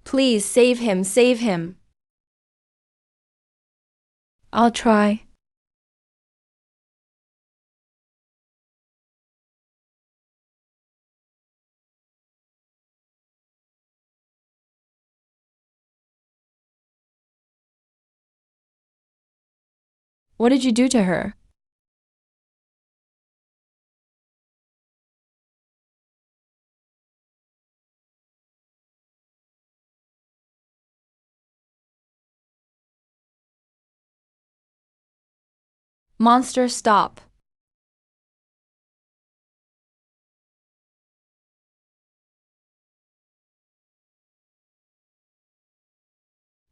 Please save him, save him. I'll try. What did you do to her? Monster, stop.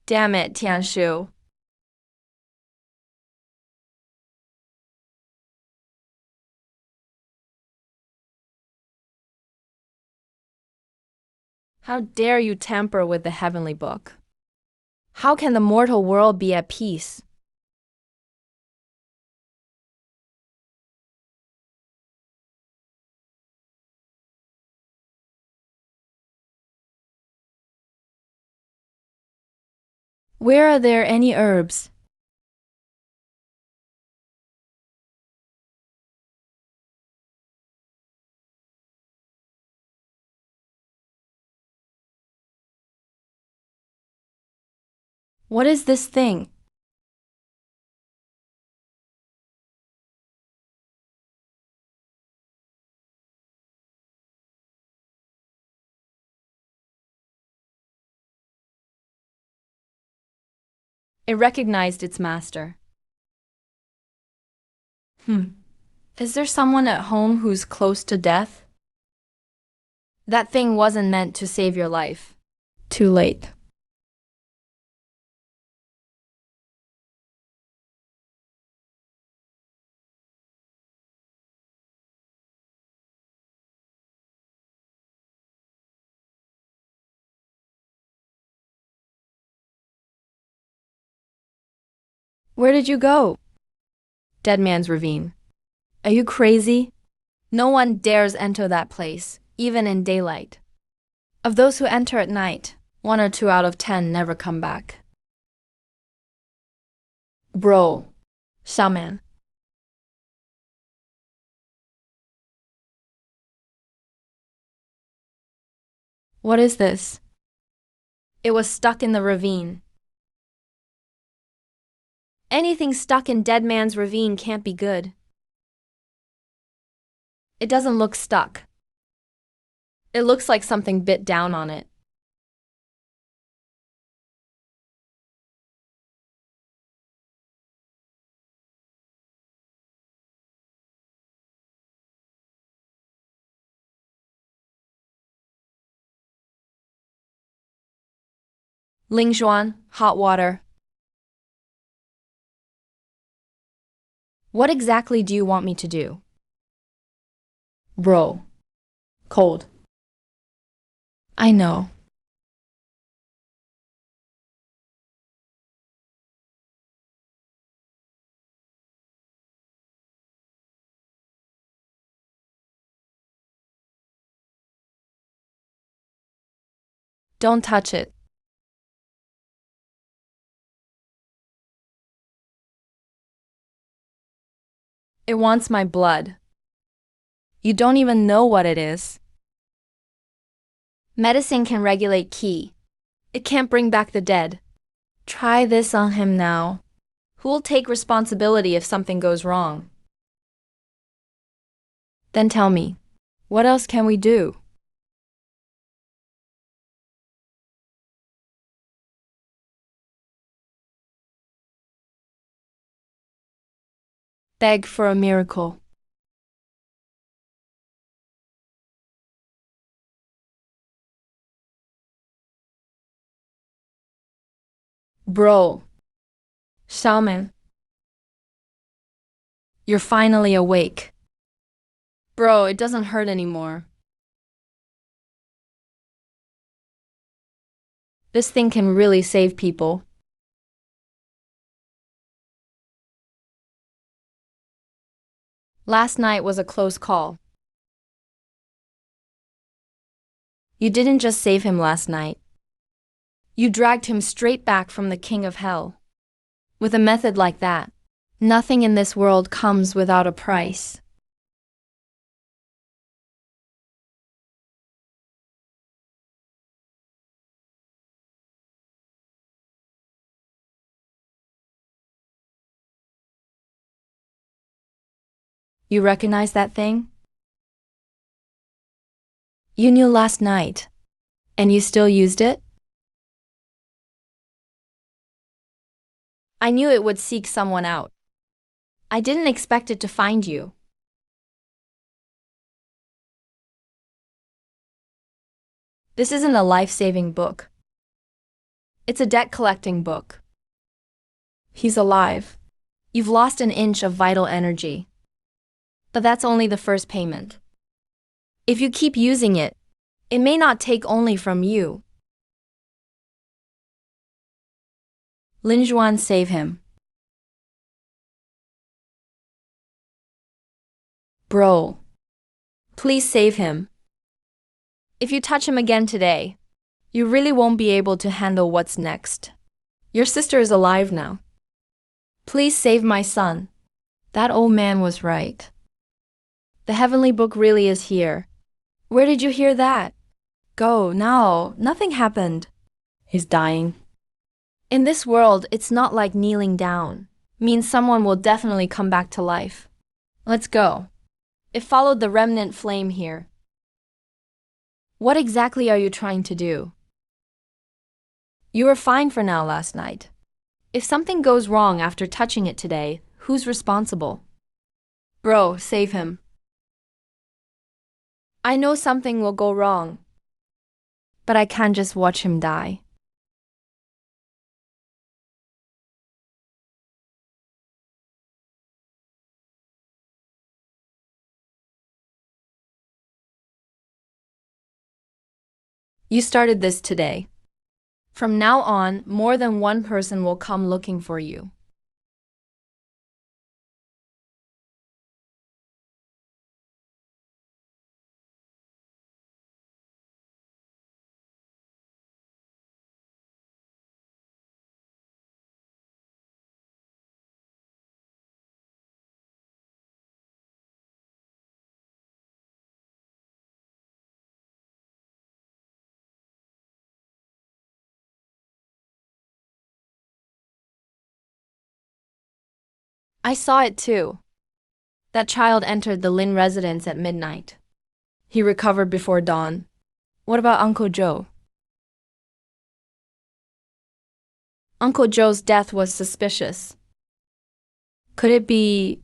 Damn it, Tianshu. How dare you tamper with the heavenly book? How can the mortal world be at peace? Where are there any herbs? What is this thing? It recognized its master. Is there someone at home who's close to death? That thing wasn't meant to save your life. Too late. Where did you go? Dead Man's Ravine. Are you crazy? No one dares enter that place, even in daylight. Of those who enter at night, 1 or 2 out of 10 never come back. Bro. Shaman. What is this? It was stuck in the ravine. Anything stuck in Dead Man's Ravine can't be good. It doesn't look stuck. It looks like something bit down on it. Lingxuan, hot water. What exactly do you want me to do? Bro. Cold. I know. Don't touch it. It wants my blood. You don't even know what it is. Medicine can regulate qi. It can't bring back the dead. Try this on him now. Who'll take responsibility if something goes wrong? Then tell me, what else can we do? Beg for a miracle. Bro. Shaman. You're finally awake. Bro, it doesn't hurt anymore. This thing can really save people. Last night was a close call. You didn't just save him last night. You dragged him straight back from the king of hell. With a method like that, nothing in this world comes without a price. You recognize that thing? You knew last night, and you still used it? I knew it would seek someone out. I didn't expect it to find you. This isn't a life-saving book. It's a debt-collecting book. He's alive. You've lost an inch of vital energy. But that's only the first payment. If you keep using it, it may not take only from you. Lin Juan, save him. Bro. Please save him. If you touch him again today, you really won't be able to handle what's next. Your sister is alive now. Please save my son. That old man was right. The heavenly book really is here. Where did you hear that? Go, now. Nothing happened. He's dying. In this world, it's not like kneeling down. Means someone will definitely come back to life. Let's go. It followed the remnant flame here. What exactly are you trying to do? You were fine for now last night. If something goes wrong after touching it today, who's responsible? Bro, save him. I know something will go wrong, but I can't just watch him die. You started this today. From now on, more than one person will come looking for you. I saw it too. That child entered the Lin residence at midnight. He recovered before dawn. What about Uncle Joe? Uncle Joe's death was suspicious. Could it be...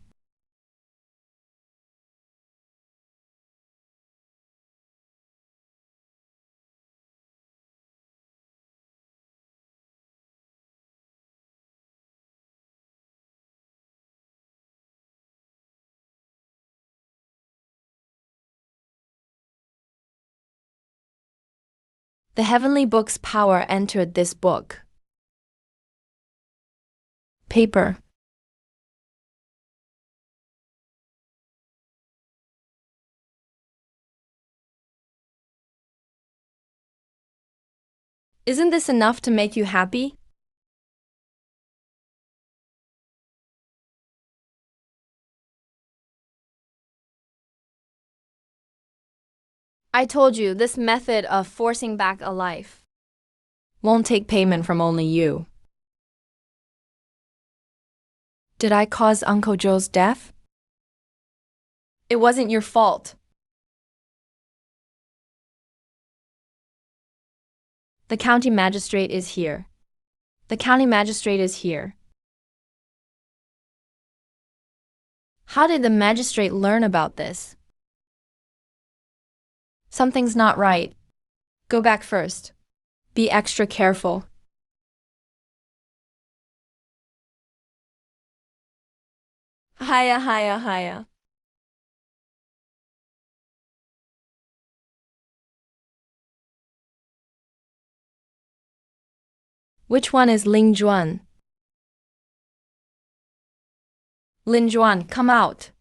The heavenly book's power entered this book. Paper. Isn't this enough to make you happy? I told you this method of forcing back a life won't take payment from only you. Did I cause Uncle Joe's death? It wasn't your fault. The county magistrate is here. The county magistrate is here. How did the magistrate learn about this? Something's not right. Go back first. Be extra careful. Hiya, hiya, hiya. Which one is Ling Juan? Lin Juan, come out.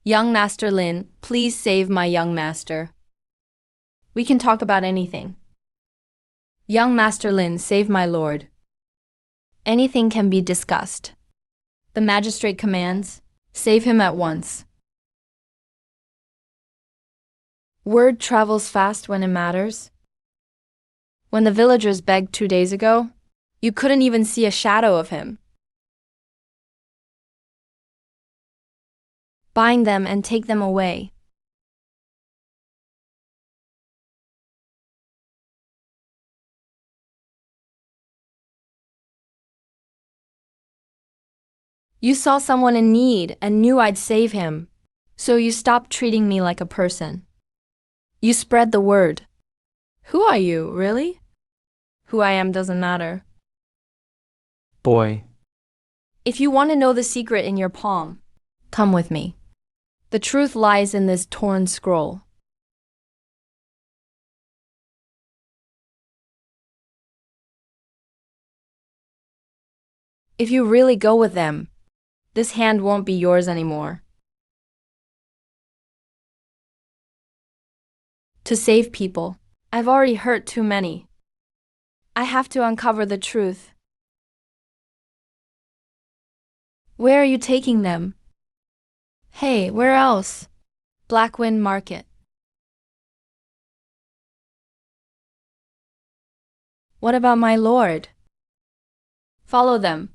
Young Master Lin, please save my young master. We can talk about anything. Young Master Lin, save my lord. Anything can be discussed. The magistrate commands, save him at once. Word travels fast when it matters. When the villagers begged 2 days ago, you couldn't even see a shadow of him. Bind them and take them away. You saw someone in need and knew I'd save him, so you stopped treating me like a person. You spread the word. Who are you, really? Who I am doesn't matter. Boy, If you want to know the secret in your palm, come with me. The truth lies in this torn scroll. If you really go with them, this hand won't be yours anymore. To save people, I've already hurt too many. I have to uncover the truth. Where are you taking them? Hey, where else? Blackwind Market. What about my lord? Follow them.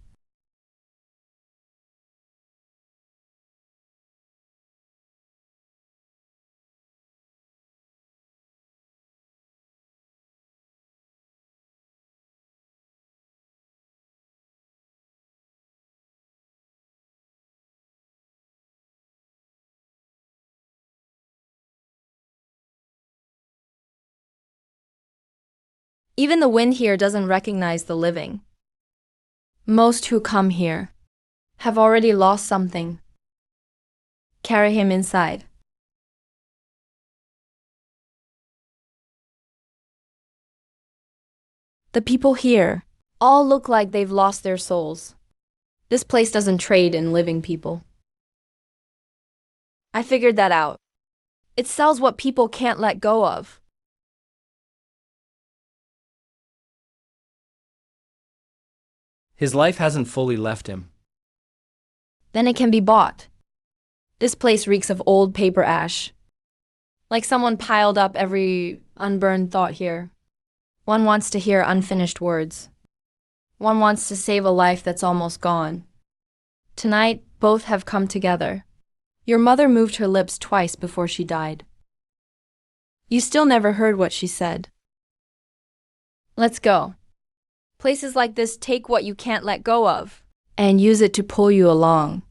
Even the wind here doesn't recognize the living. Most who come here have already lost something. Carry him inside. The people here all look like they've lost their souls. This place doesn't trade in living people. I figured that out. It sells what people can't let go of. his life hasn't fully left him. Then it can be bought. This place reeks of old paper ash. Like someone piled up every unburned thought here. One wants to hear unfinished words. One wants to save a life that's almost gone. Tonight, both have come together. Your mother moved her lips twice before she died. You still never heard what she said. Let's go. Places like this take what you can't let go of and use it to pull you along.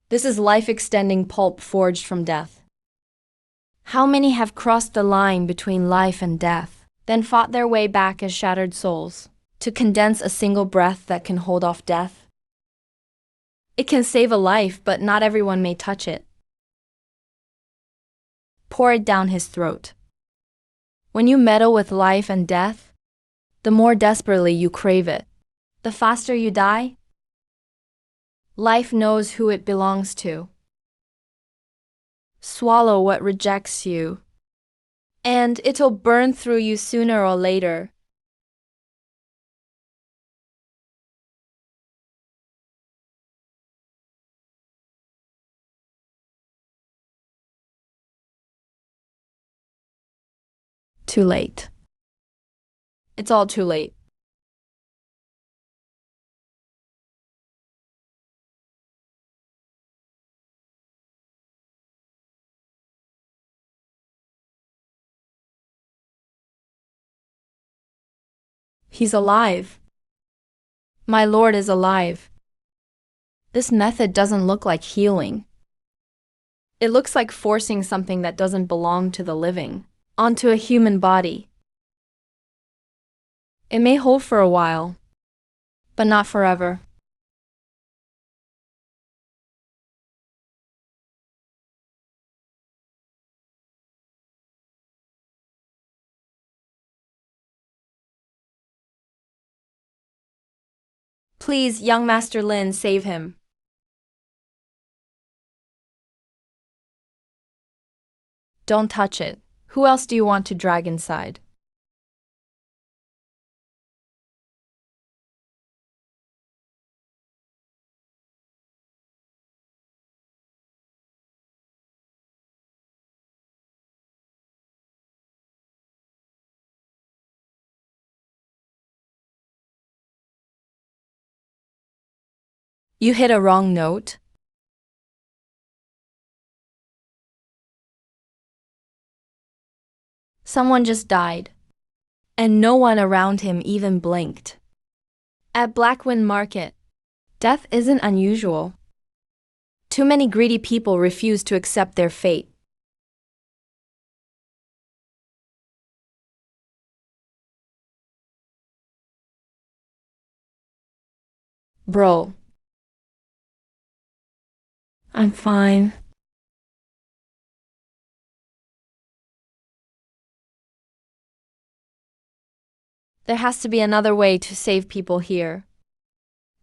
This is life-extending pulp forged from death. How many have crossed the line between life and death, then fought their way back as shattered souls, to condense a single breath that can hold off death? It can save a life, but not everyone may touch it. Pour it down his throat. When you meddle with life and death, the more desperately you crave it, the faster you die. Life knows who it belongs to. Swallow what rejects you, and it'll burn through you sooner or later. Too late. It's all too late. He's alive. My lord is alive. This method doesn't look like healing. It looks like forcing something that doesn't belong to the living onto a human body. It may hold for a while, but not forever. Please, young Master Lin, save him. Don't touch it. Who else do you want to drag inside? You hit a wrong note? Someone just died, and no one around him even blinked. At Blackwind Market, death isn't unusual. Too many greedy people refuse to accept their fate. Bro. I'm fine. There has to be another way to save people here.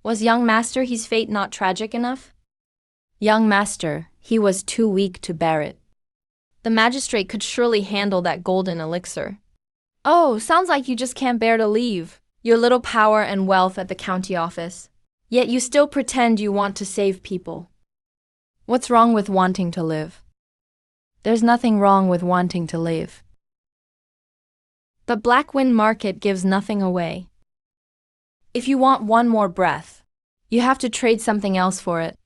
Was young master his fate not tragic enough? Young master, he was too weak to bear it. The magistrate could surely handle that golden elixir. Oh, sounds like you just can't bear to leave your little power and wealth at the county office. Yet you still pretend you want to save people. What's wrong with wanting to live? There's nothing wrong with wanting to live. But Blackwind Market gives nothing away. If you want one more breath, you have to trade something else for it.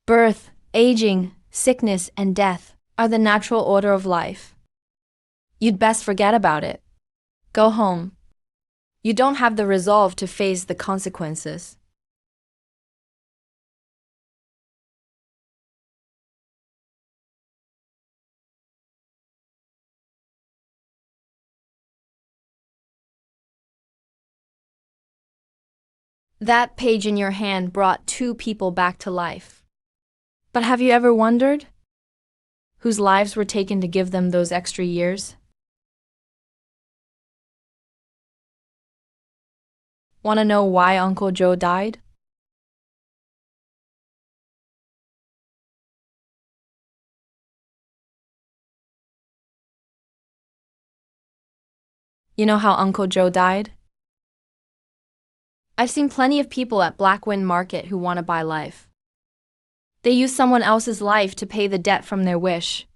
Birth, aging, sickness, and death are the natural order of life. You'd best forget about it. Go home. You don't have the resolve to face the consequences. That page in your hand brought 2 people back to life. But have you ever wondered whose lives were taken to give them those extra years? Want to know why Uncle Joe died? You know how Uncle Joe died? I've seen plenty of people at Blackwind Market who want to buy life. They use someone else's life to pay the debt from their wish,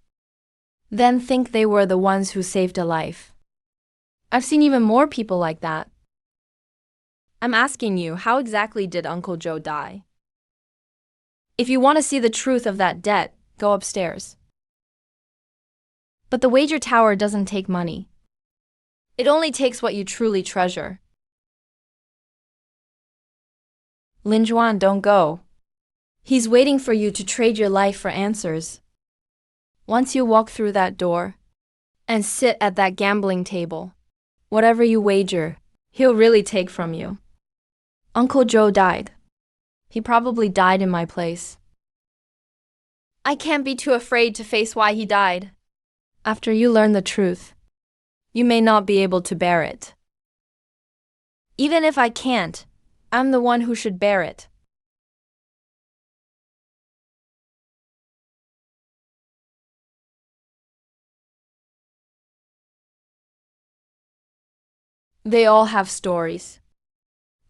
then think they were the ones who saved a life. I've seen even more people like that. I'm asking you, how exactly did Uncle Joe die? If you want to see the truth of that debt, go upstairs. But the wager tower doesn't take money. It only takes what you truly treasure. Lin Juan, don't go. He's waiting for you to trade your life for answers. Once you walk through that door and sit at that gambling table, whatever you wager, he'll really take from you. Uncle Joe died. He probably died in my place. I can't be too afraid to face why he died. After you learn the truth, you may not be able to bear it. Even if I can't, I'm the one who should bear it. They all have stories.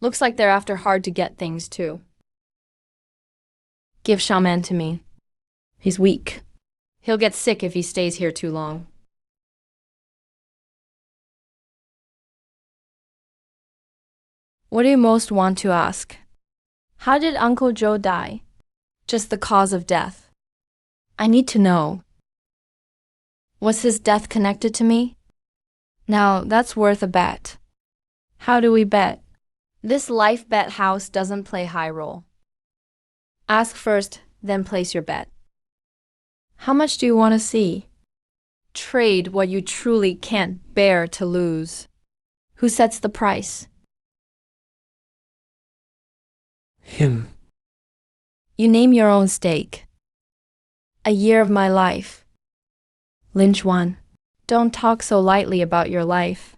Looks like they're after hard-to-get things, too. Give Shaman to me. He's weak. He'll get sick if he stays here too long. What do you most want to ask? How did Uncle Joe die? Just the cause of death. I need to know. Was his death connected to me? Now, that's worth a bet. How do we bet? This life bet house doesn't play high roll. Ask first, then place your bet. How much do you want to see? Trade what you truly can't bear to lose. Who sets the price? Him. You name your own stake. A year of my life. Lin Juan, don't talk so lightly about your life.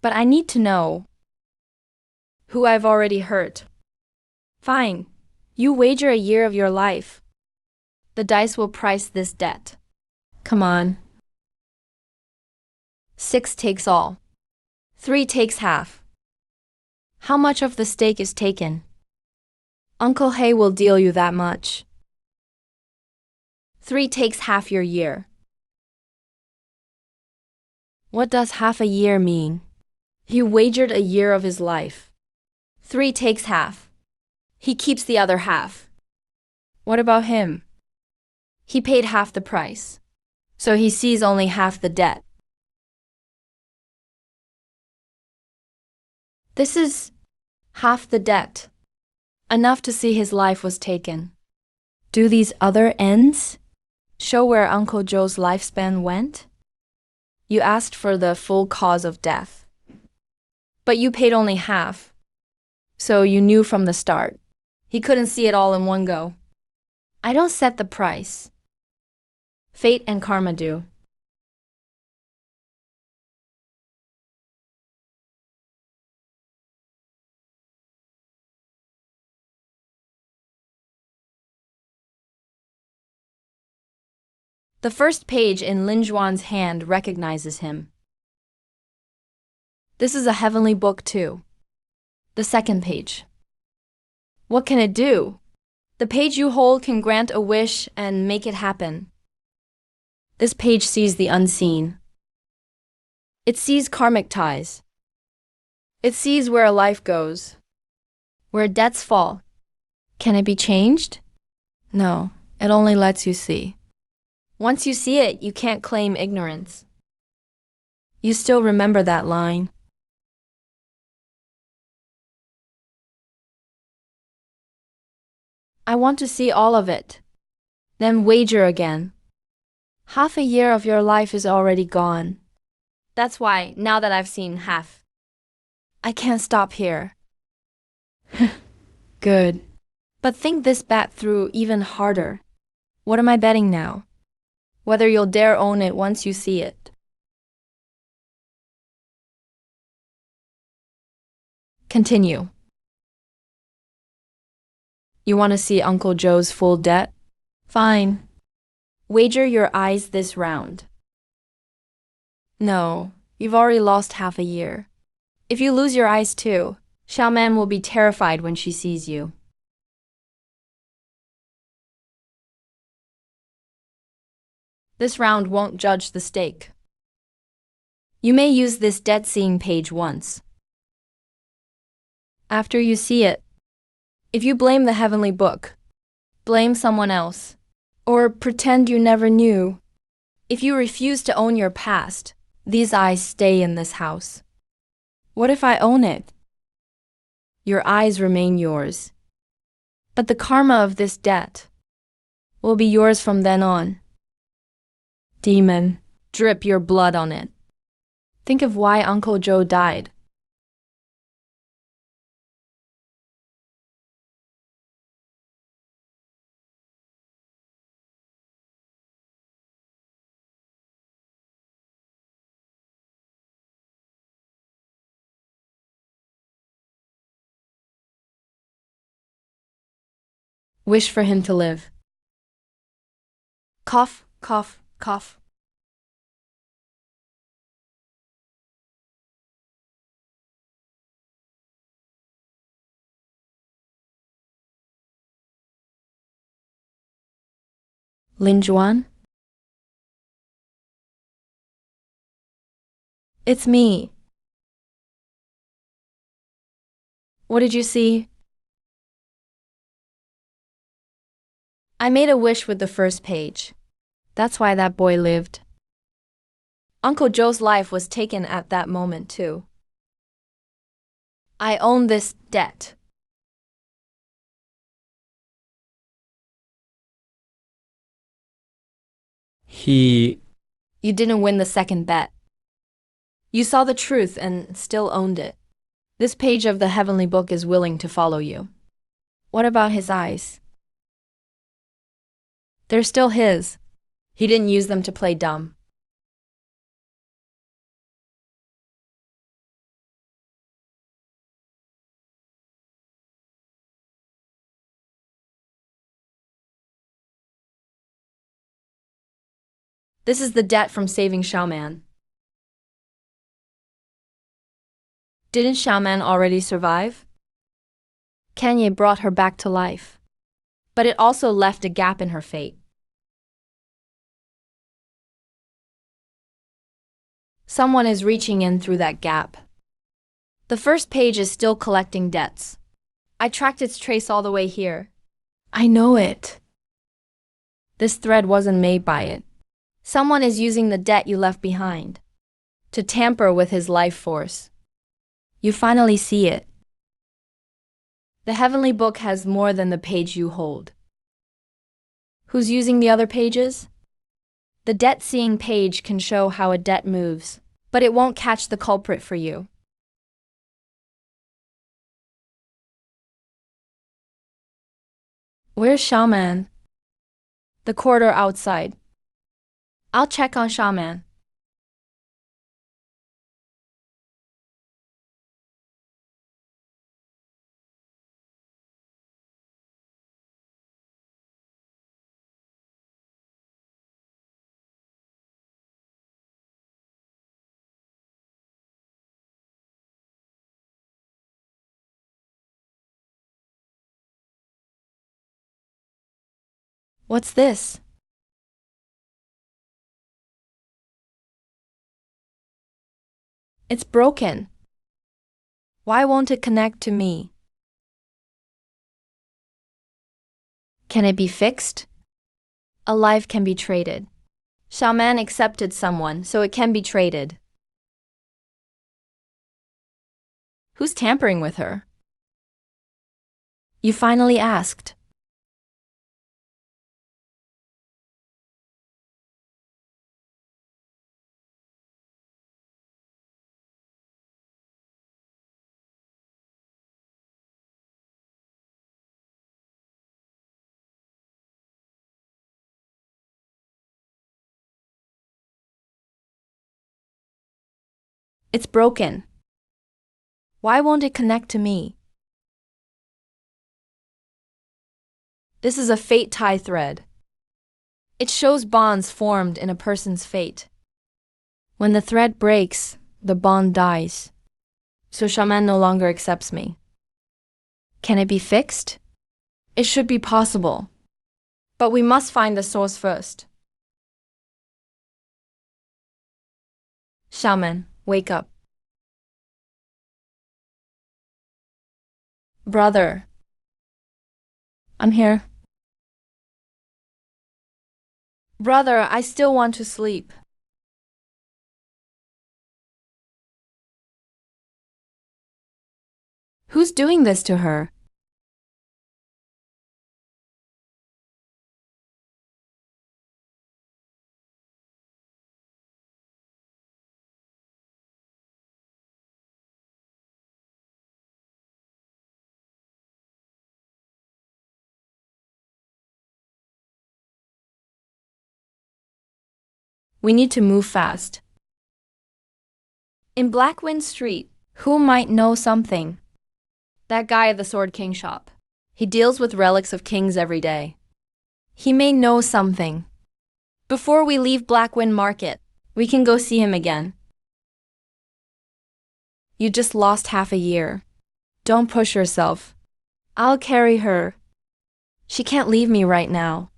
But I need to know who I've already hurt. Fine, you wager a year of your life. The dice will price this debt. Come on. 6 takes all. 3 takes half. How much of the stake is taken? Uncle Hay will deal you that much. 3 takes half your year. What does half a year mean? He wagered a year of his life. 3 takes half. He keeps the other half. What about him? He paid half the price. So he sees only half the debt. This is half the debt. Enough to see his life was taken. Do these other ends show where Uncle Joe's lifespan went? You asked for the full cause of death. But you paid only half. So you knew from the start. He couldn't see it all in one go. I don't set the price. Fate and karma do. The first page in Lin Juan's hand recognizes him. This is a heavenly book too. The second page. What can it do? The page you hold can grant a wish and make it happen. This page sees the unseen. It sees karmic ties. It sees where a life goes, where debts fall. Can it be changed? No, it only lets you see. Once you see it, you can't claim ignorance. You still remember that line. I want to see all of it. Then wager again. Half a year of your life is already gone. That's why, now that I've seen half, I can't stop here. Good. But think this bet through even harder. What am I betting now? Whether you'll dare own it once you see it. Continue. You want to see Uncle Joe's full debt? Fine. Wager your eyes this round. No, you've already lost half a year. If you lose your eyes too, Xiaoman will be terrified when she sees you. This round won't judge the stake. You may use this debt-seeing page once. After you see it, if you blame the heavenly book, blame someone else, or pretend you never knew, if you refuse to own your past, these eyes stay in this house. What if I own it? Your eyes remain yours. But the karma of this debt will be yours from then on. Demon, drip your blood on it. Think of why Uncle Joe died. Wish for him to live. Cough, cough, cough. Lin Juan? It's me. What did you see? I made a wish with the first page. That's why that boy lived. Uncle Joe's life was taken at that moment too. I own this debt. He... You didn't win the second bet. You saw the truth and still owned it. This page of the heavenly book is willing to follow you. What about his eyes? They're still his. He didn't use them to play dumb. This is the debt from saving Xiaoman. Didn't Xiaoman already survive? Kanye brought her back to life. But it also left a gap in her fate. Someone is reaching in through that gap. The first page is still collecting debts. I tracked its trace all the way here. I know it. This thread wasn't made by it. Someone is using the debt you left behind to tamper with his life force. You finally see it. The heavenly book has more than the page you hold. Who's using the other pages? The debt-seeing page can show how a debt moves, but it won't catch the culprit for you. Where's Xiaoman? The corridor outside. I'll check on Xiaoman. What's this? It's broken. Why won't it connect to me? Can it be fixed? A life can be traded. Xiaoman accepted someone, so it can be traded. Who's tampering with her? You finally asked. It's broken. Why won't it connect to me? This is a fate tie thread. It shows bonds formed in a person's fate. When the thread breaks, the bond dies. So Xiaoman no longer accepts me. Can it be fixed? It should be possible. But we must find the source first. Xiaoman, wake up. Brother. I'm here. Brother, I still want to sleep. Who's doing this to her? We need to move fast. In Blackwind Street, who might know something? That guy at the Sword King shop. He deals with relics of kings every day. He may know something. Before we leave Blackwind Market, we can go see him again. You just lost half a year. Don't push yourself. I'll carry her. She can't leave me right now.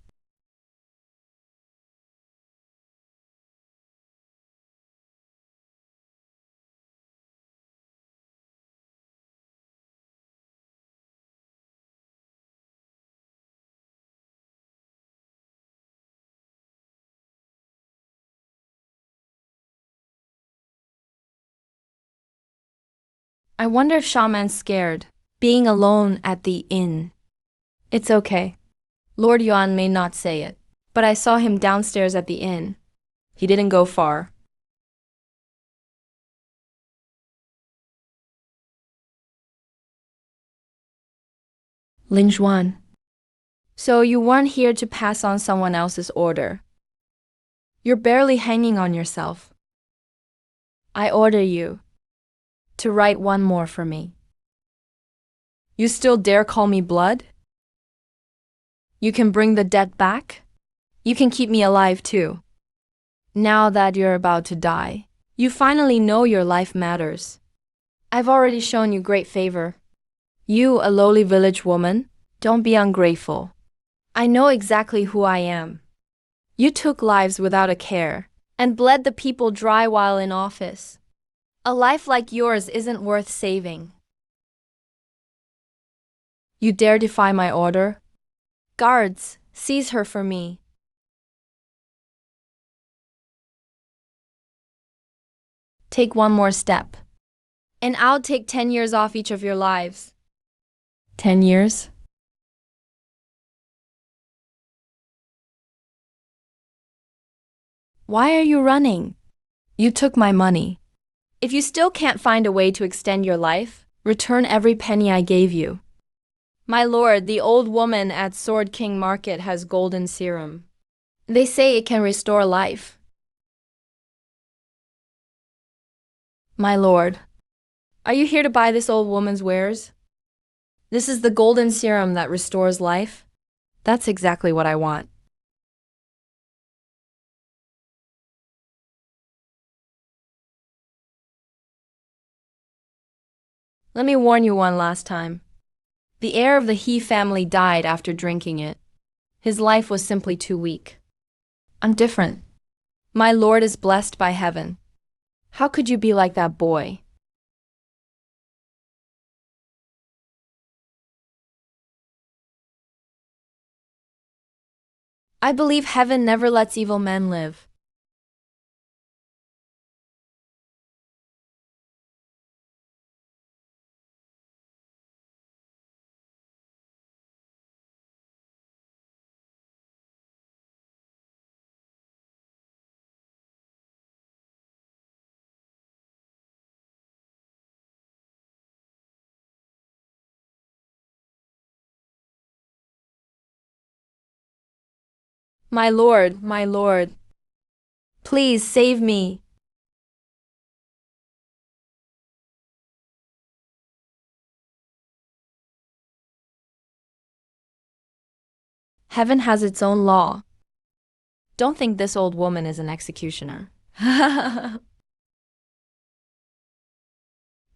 I wonder if Xiaoman's scared, being alone at the inn. It's okay. Lord Yuan may not say it, but I saw him downstairs at the inn. He didn't go far. Lin Juan. So you weren't here to pass on someone else's order. You're barely hanging on yourself. I order you to write one more for me. You still dare call me blood? You can bring the debt back? You can keep me alive too. Now that you're about to die, you finally know your life matters. I've already shown you great favor. You, a lowly village woman, don't be ungrateful. I know exactly who I am. You took lives without a care and bled the people dry while in office. A life like yours isn't worth saving. You dare defy my order? Guards, seize her for me. Take one more step, and I'll take 10 years off each of your lives. 10 years? Why are you running? You took my money. If you still can't find a way to extend your life, return every penny I gave you. My lord, the old woman at Sword King Market has golden serum. They say it can restore life. My lord, are you here to buy this old woman's wares? This is the golden serum that restores life. That's exactly what I want. Let me warn you one last time. The heir of the He family died after drinking it. His life was simply too weak. I'm different. My lord is blessed by heaven. How could you be like that boy? I believe heaven never lets evil men live. My lord, please save me. Heaven has its own law. Don't think this old woman is an executioner.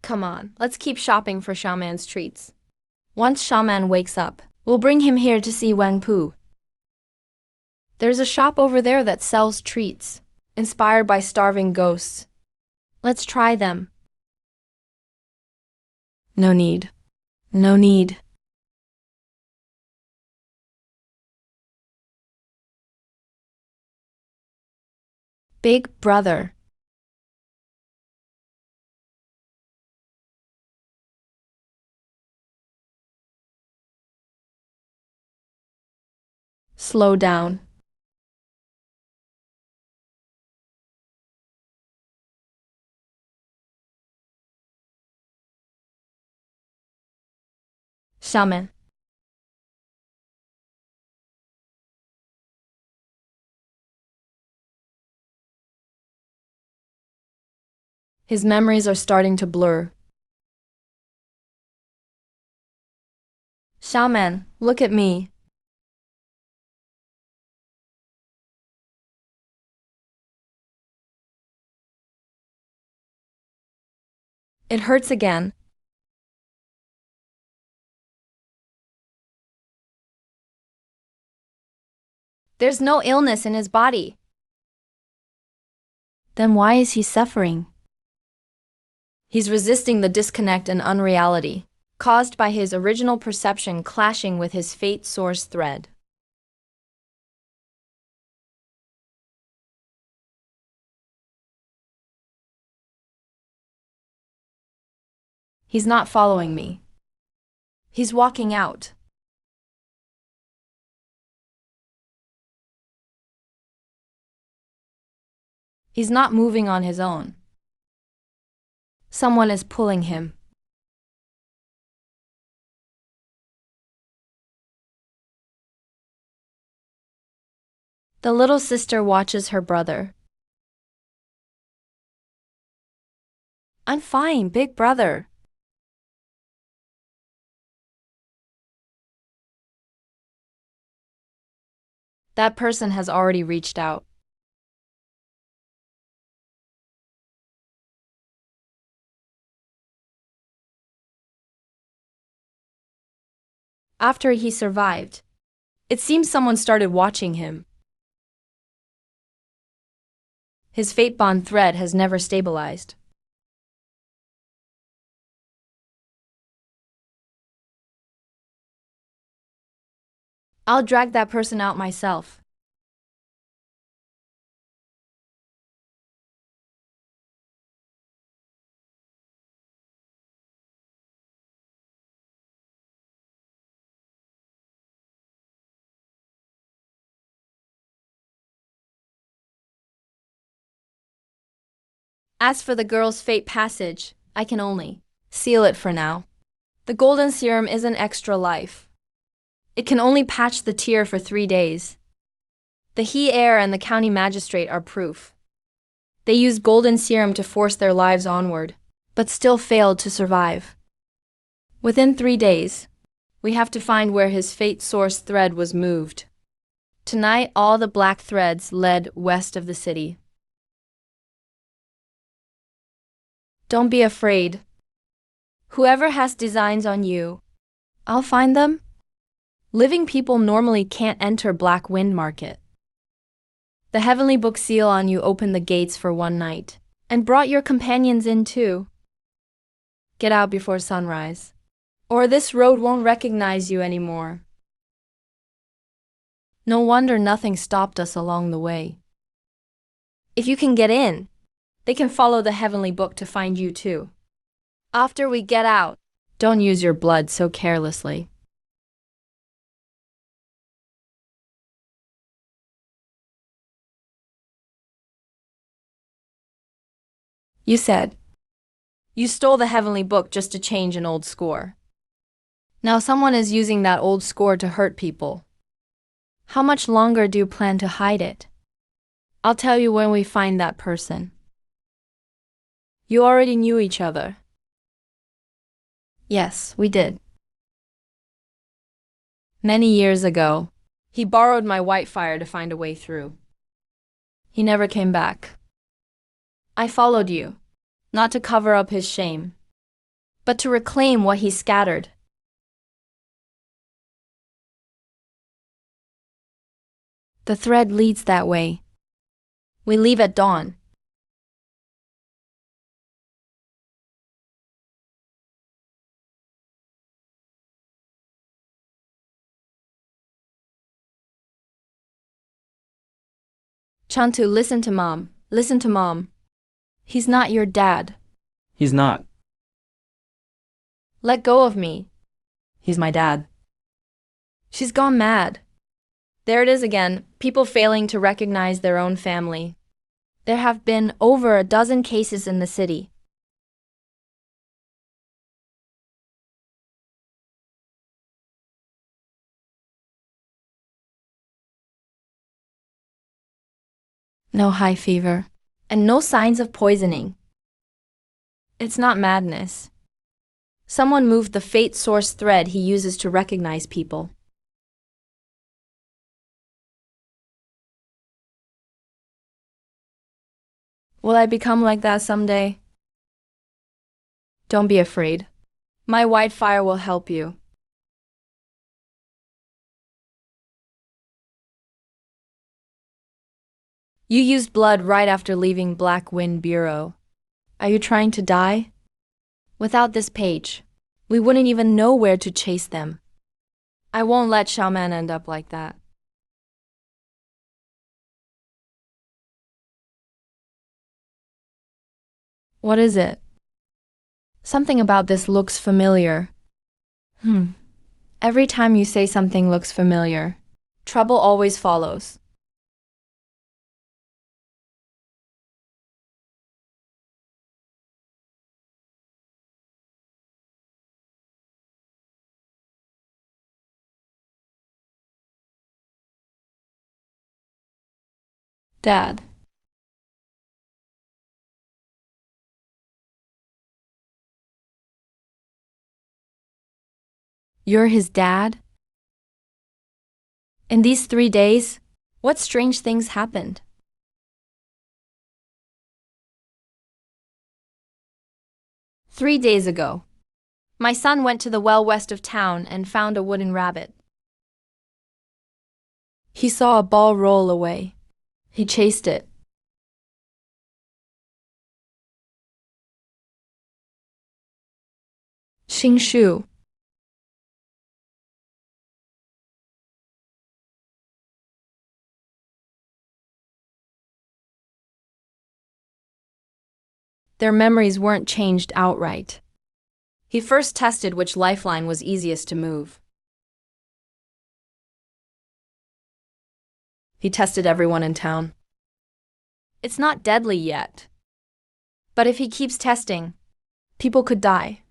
Come on, let's keep shopping for Xiaoman's treats. Once Xiaoman wakes up, we'll bring him here to see Wang Pu. There's a shop over there that sells treats, inspired by starving ghosts. Let's try them. No need. No need. Big brother. Slow down. Xiaoman. His memories are starting to blur. Xiaoman, look at me. It hurts again. There's no illness in his body. Then why is he suffering? He's resisting the disconnect and unreality, caused by his original perception clashing with his fate source thread. He's not following me. He's walking out. He's not moving on his own. Someone is pulling him. The little sister watches her brother. I'm fine, big brother. That person has already reached out. After he survived, it seems someone started watching him. His fate bond thread has never stabilized. I'll drag that person out myself. As for the girl's fate passage, I can only seal it for now. The golden serum is an extra life. It can only patch the tear for 3 days. The he heir and the county magistrate are proof. They used golden serum to force their lives onward, but still failed to survive. Within 3 days, we have to find where his fate source thread was moved. Tonight, all the black threads led west of the city. Don't be afraid. Whoever has designs on you, I'll find them. Living people normally can't enter Black Wind Market. The heavenly book seal on you opened the gates for one night, and brought your companions in too. Get out before sunrise, or this road won't recognize you anymore. No wonder nothing stopped us along the way. If you can get in, they can follow the heavenly book to find you too. After we get out, don't use your blood so carelessly. You said you stole the heavenly book just to change an old score. Now someone is using that old score to hurt people. How much longer do you plan to hide it? I'll tell you when we find that person. You already knew each other. Yes, we did. Many years ago, he borrowed my Whitefire to find a way through. He never came back. I followed you, not to cover up his shame, but to reclaim what he scattered. The thread leads that way. We leave at dawn. Chantu, listen to Mom. Listen to Mom. He's not your dad. He's not. Let go of me. He's my dad. She's gone mad. There it is again, people failing to recognize their own family. There have been over a dozen cases in the city. No high fever, and no signs of poisoning. It's not madness. Someone moved the fate source thread he uses to recognize people. Will I become like that someday? Don't be afraid. My Whitefire will help you. You used blood right after leaving Black Wind Bureau. Are you trying to die? Without this page, we wouldn't even know where to chase them. I won't let Xiaoman end up like that. What is it? Something about this looks familiar. Every time you say something looks familiar, trouble always follows. Dad. You're his dad? In these 3 days, what strange things happened? "3 days ago, My son went to the well west of town and found a wooden rabbit. He saw a ball roll away. He chased it. Xingshu. Their memories weren't changed outright. He first tested which lifeline was easiest to move. He tested everyone in town. It's not deadly yet. But if he keeps testing, people could die.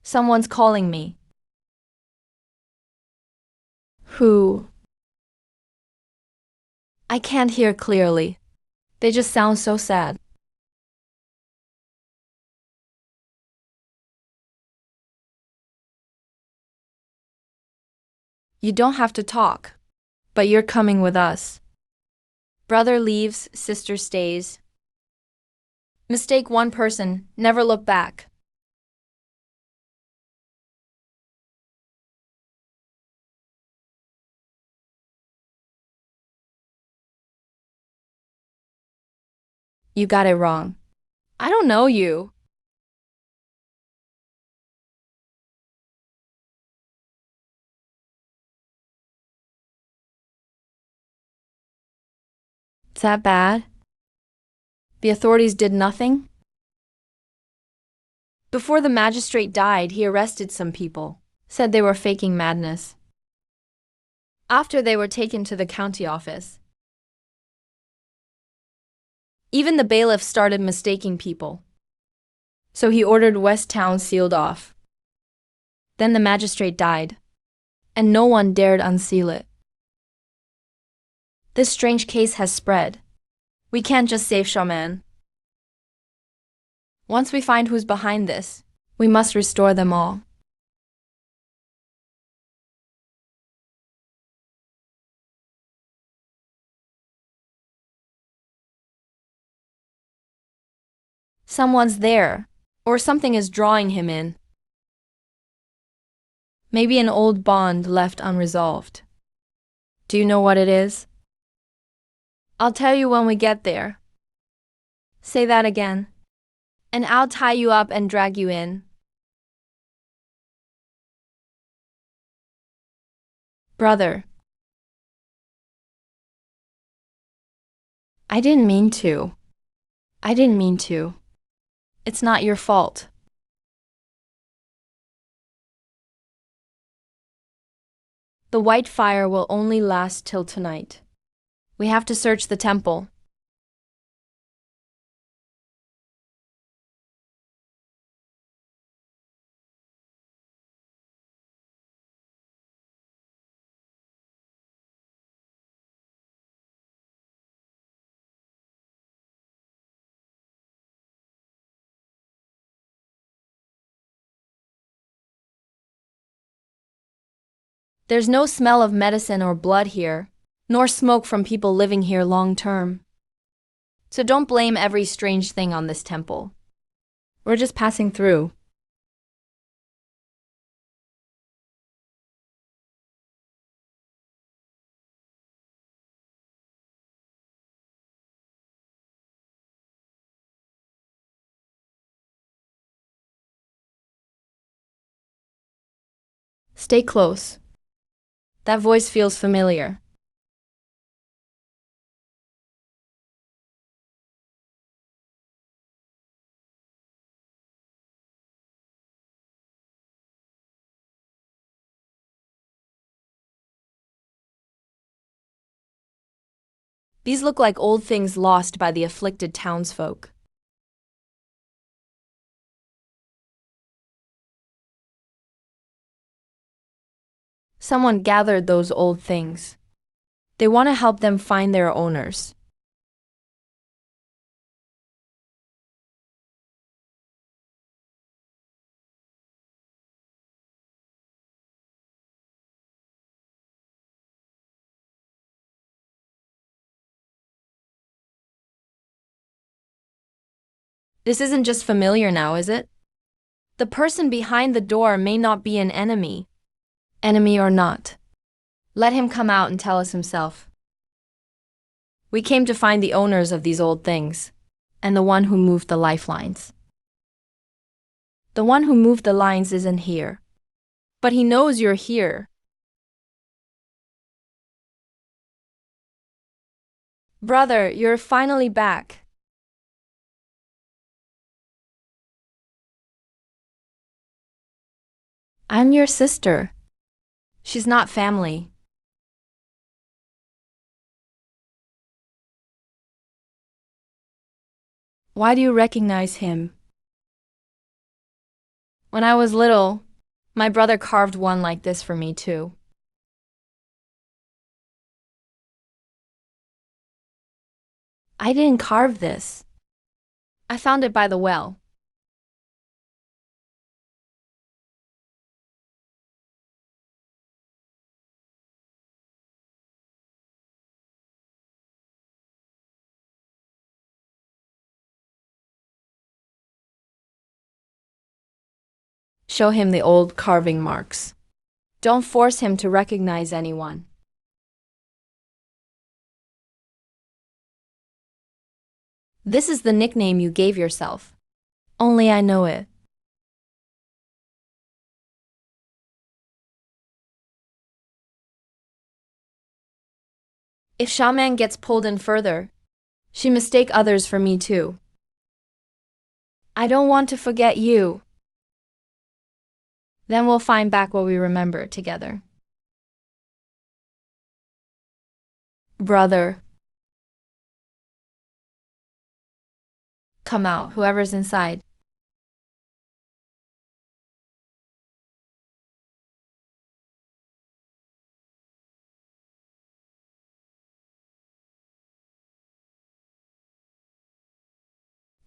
Someone's calling me. Who? I can't hear clearly. They just sound so sad. You don't have to talk, but you're coming with us. Brother leaves, sister stays. Mistake one person, never look back. You got it wrong. I don't know you. Is that bad? The authorities did nothing? Before the magistrate died, he arrested some people, said they were faking madness. After they were taken to the county office, even the bailiff started mistaking people. So he ordered West Town sealed off. Then the magistrate died, and no one dared unseal it. This strange case has spread. We can't just save Shaman. Once we find who's behind this, we must restore them all. Someone's there, or something is drawing him in. Maybe an old bond left unresolved. Do you know what it is? I'll tell you when we get there. Say that again. And I'll tie you up and drag you in. Brother. I didn't mean to. I didn't mean to. It's not your fault. The white fire will only last till tonight. We have to search the temple. There's no smell of medicine or blood here, nor smoke from people living here long term. So don't blame every strange thing on this temple. We're just passing through. Stay close. That voice feels familiar. These look like old things lost by the afflicted townsfolk. Someone gathered those old things. They want to help them find their owners. This isn't just familiar now, is it? The person behind the door may not be an enemy. Enemy or not. Let him come out and tell us himself. We came to find the owners of these old things, and the one who moved the lifelines. The one who moved the lines isn't here. But he knows you're here. Brother, you're finally back. I'm your sister. She's not family. Why do you recognize him? When I was little, my brother carved one like this for me too. I didn't carve this. I found it by the well. Show him the old carving marks. Don't force him to recognize anyone. This is the nickname you gave yourself. Only I know it. If Shaman gets pulled in further, she mistake others for me too. I don't want to forget you. Then we'll find back what we remember together. Brother. Come out, whoever's inside.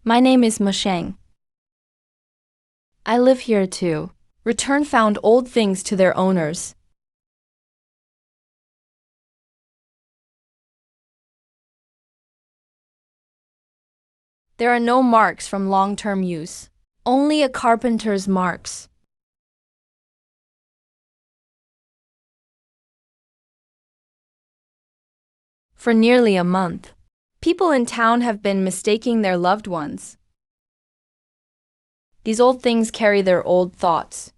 My name is Masheng. I live here too. Return found old things to their owners. There are no marks from long-term use. Only a carpenter's marks. For nearly a month, people in town have been mistaking their loved ones. These old things carry their old thoughts.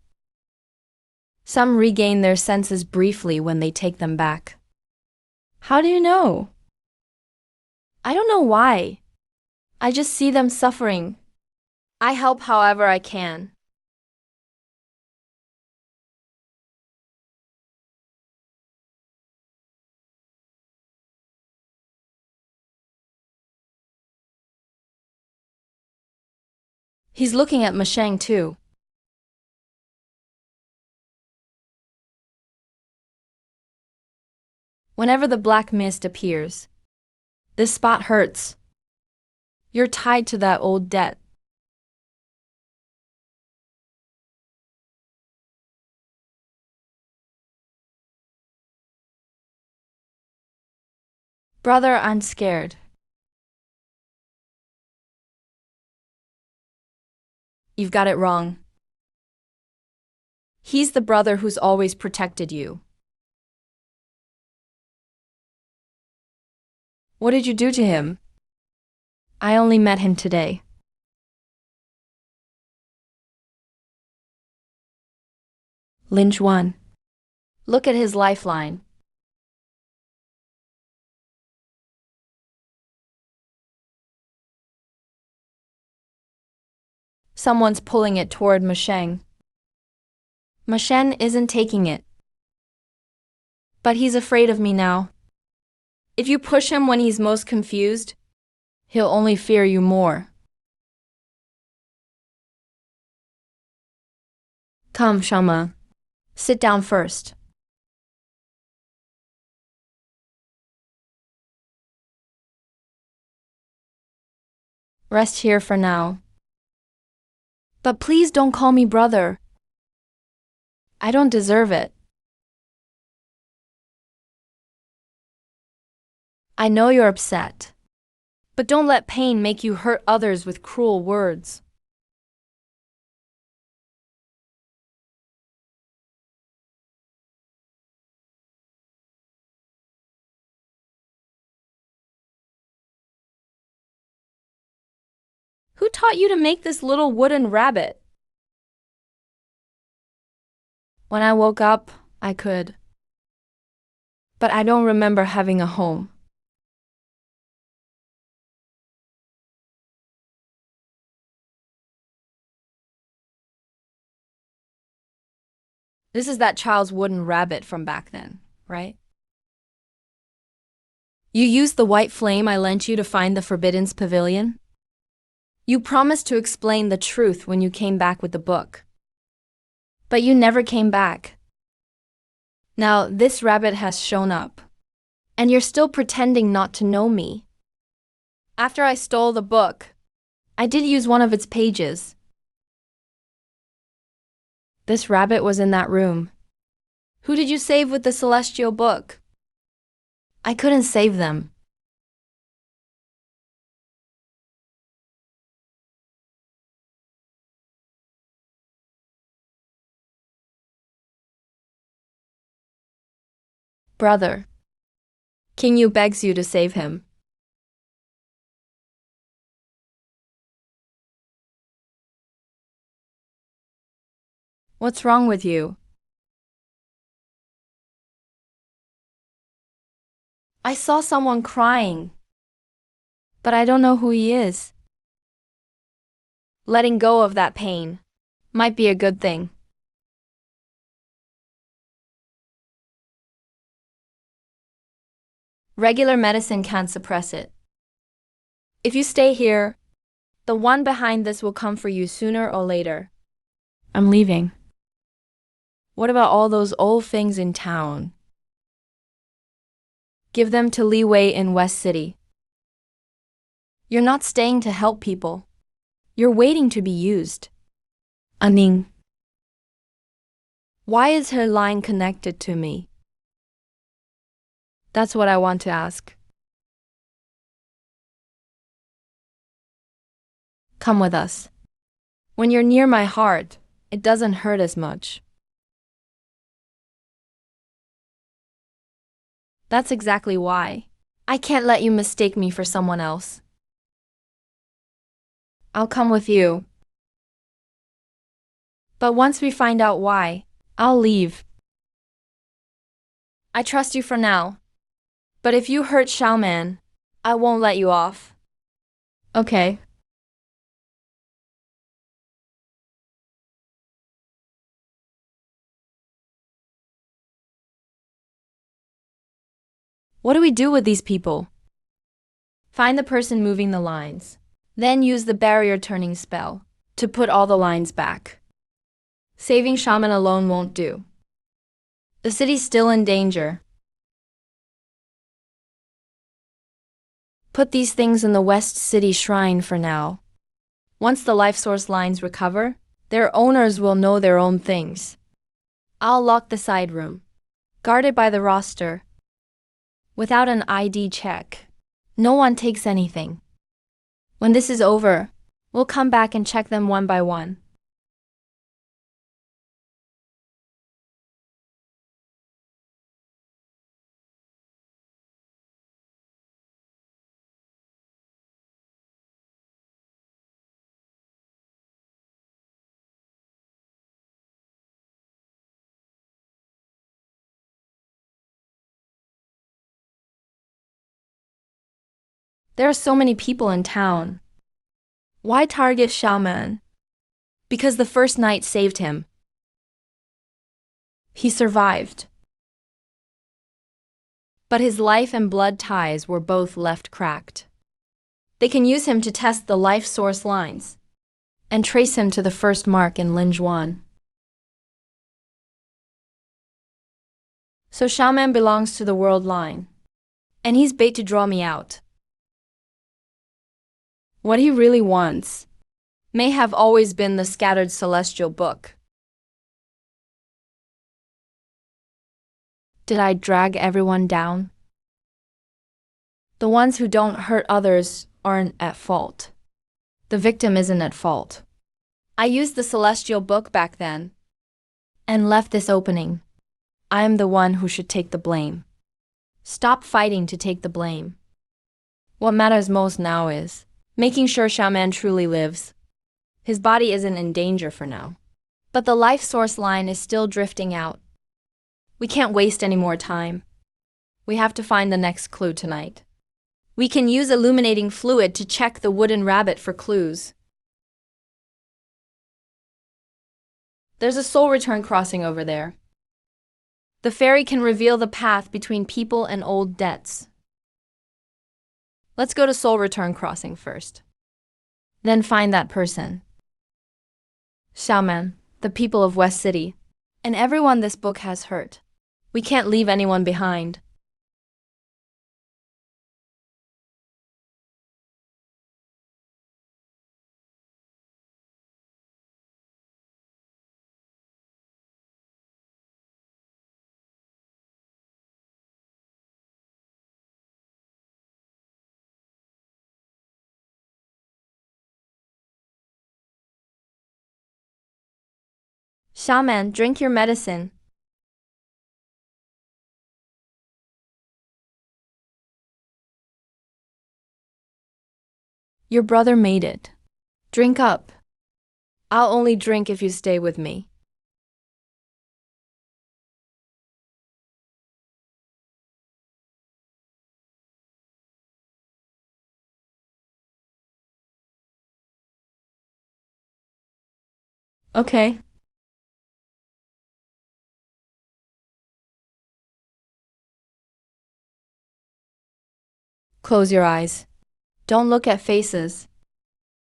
Some regain their senses briefly when they take them back. How do you know? I don't know why. I just see them suffering. I help however I can. He's looking at Masheng too. Whenever the black mist appears, this spot hurts. You're tied to that old debt. Brother, I'm scared. You've got it wrong. He's the brother who's always protected you. What did you do to him? I only met him today. Lynch 1. Look at his lifeline. Someone's pulling it toward Masheng. Masheng isn't taking it. But he's afraid of me now. If you push him when he's most confused, he'll only fear you more. Come, Shama. Sit down first. Rest here for now. But please don't call me brother. I don't deserve it. I know you're upset. But don't let pain make you hurt others with cruel words. Who taught you to make this little wooden rabbit? When I woke up, I could. But I don't remember having a home. This is that child's wooden rabbit from back then, right? You used the white flame I lent you to find the Forbidden's pavilion? You promised to explain the truth when you came back with the book. But you never came back. Now this rabbit has shown up. And you're still pretending not to know me. After I stole the book, I did use one of its pages. This rabbit was in that room. Who did you save with the celestial book? I couldn't save them. Brother, King Yu begs you to save him. What's wrong with you? I saw someone crying, but I don't know who he is. Letting go of that pain might be a good thing. Regular medicine can't suppress it. If you stay here, the one behind this will come for you sooner or later. I'm leaving. What about all those old things in town? Give them to Li Wei in West City. You're not staying to help people. You're waiting to be used. Aning. Why is her line connected to me? That's what I want to ask. Come with us. When you're near my heart, it doesn't hurt as much. That's exactly why. I can't let you mistake me for someone else. I'll come with you. But once we find out why, I'll leave. I trust you for now. But if you hurt Xiaoman, I won't let you off. Okay. What do we do with these people? Find the person moving the lines. Then use the barrier turning spell to put all the lines back. Saving Xiaoman alone won't do. The city's still in danger. Put these things in the West City Shrine for now. Once the life source lines recover, their owners will know their own things. I'll lock the side room, guarded by the roster. Without an ID check, no one takes anything. When this is over, we'll come back and check them one by one. There are so many people in town. Why target Xiaoman? Because the first night saved him. He survived. But his life and blood ties were both left cracked. They can use him to test the life source lines and trace him to the first mark in Linjuan. So Xiaoman belongs to the world line, and he's bait to draw me out. What he really wants may have always been the scattered celestial book. Did I drag everyone down? The ones who don't hurt others aren't at fault. The victim isn't at fault. I used the celestial book back then and left this opening. I am the one who should take the blame. Stop fighting to take the blame. What matters most now is making sure Xiaoman truly lives. His body isn't in danger for now, but the life source line is still drifting out. We can't waste any more time. We have to find the next clue tonight. We can use illuminating fluid to check the wooden rabbit for clues. There's a soul return crossing over there. The fairy can reveal the path between people and old debts. Let's go to soul return crossing first. Then find that person. Xiaoman, the people of West City, and everyone this book has hurt. We can't leave anyone behind. Xiaoman, drink your medicine. Your brother made it. Drink up. I'll only drink if you stay with me. Okay. Close your eyes. Don't look at faces.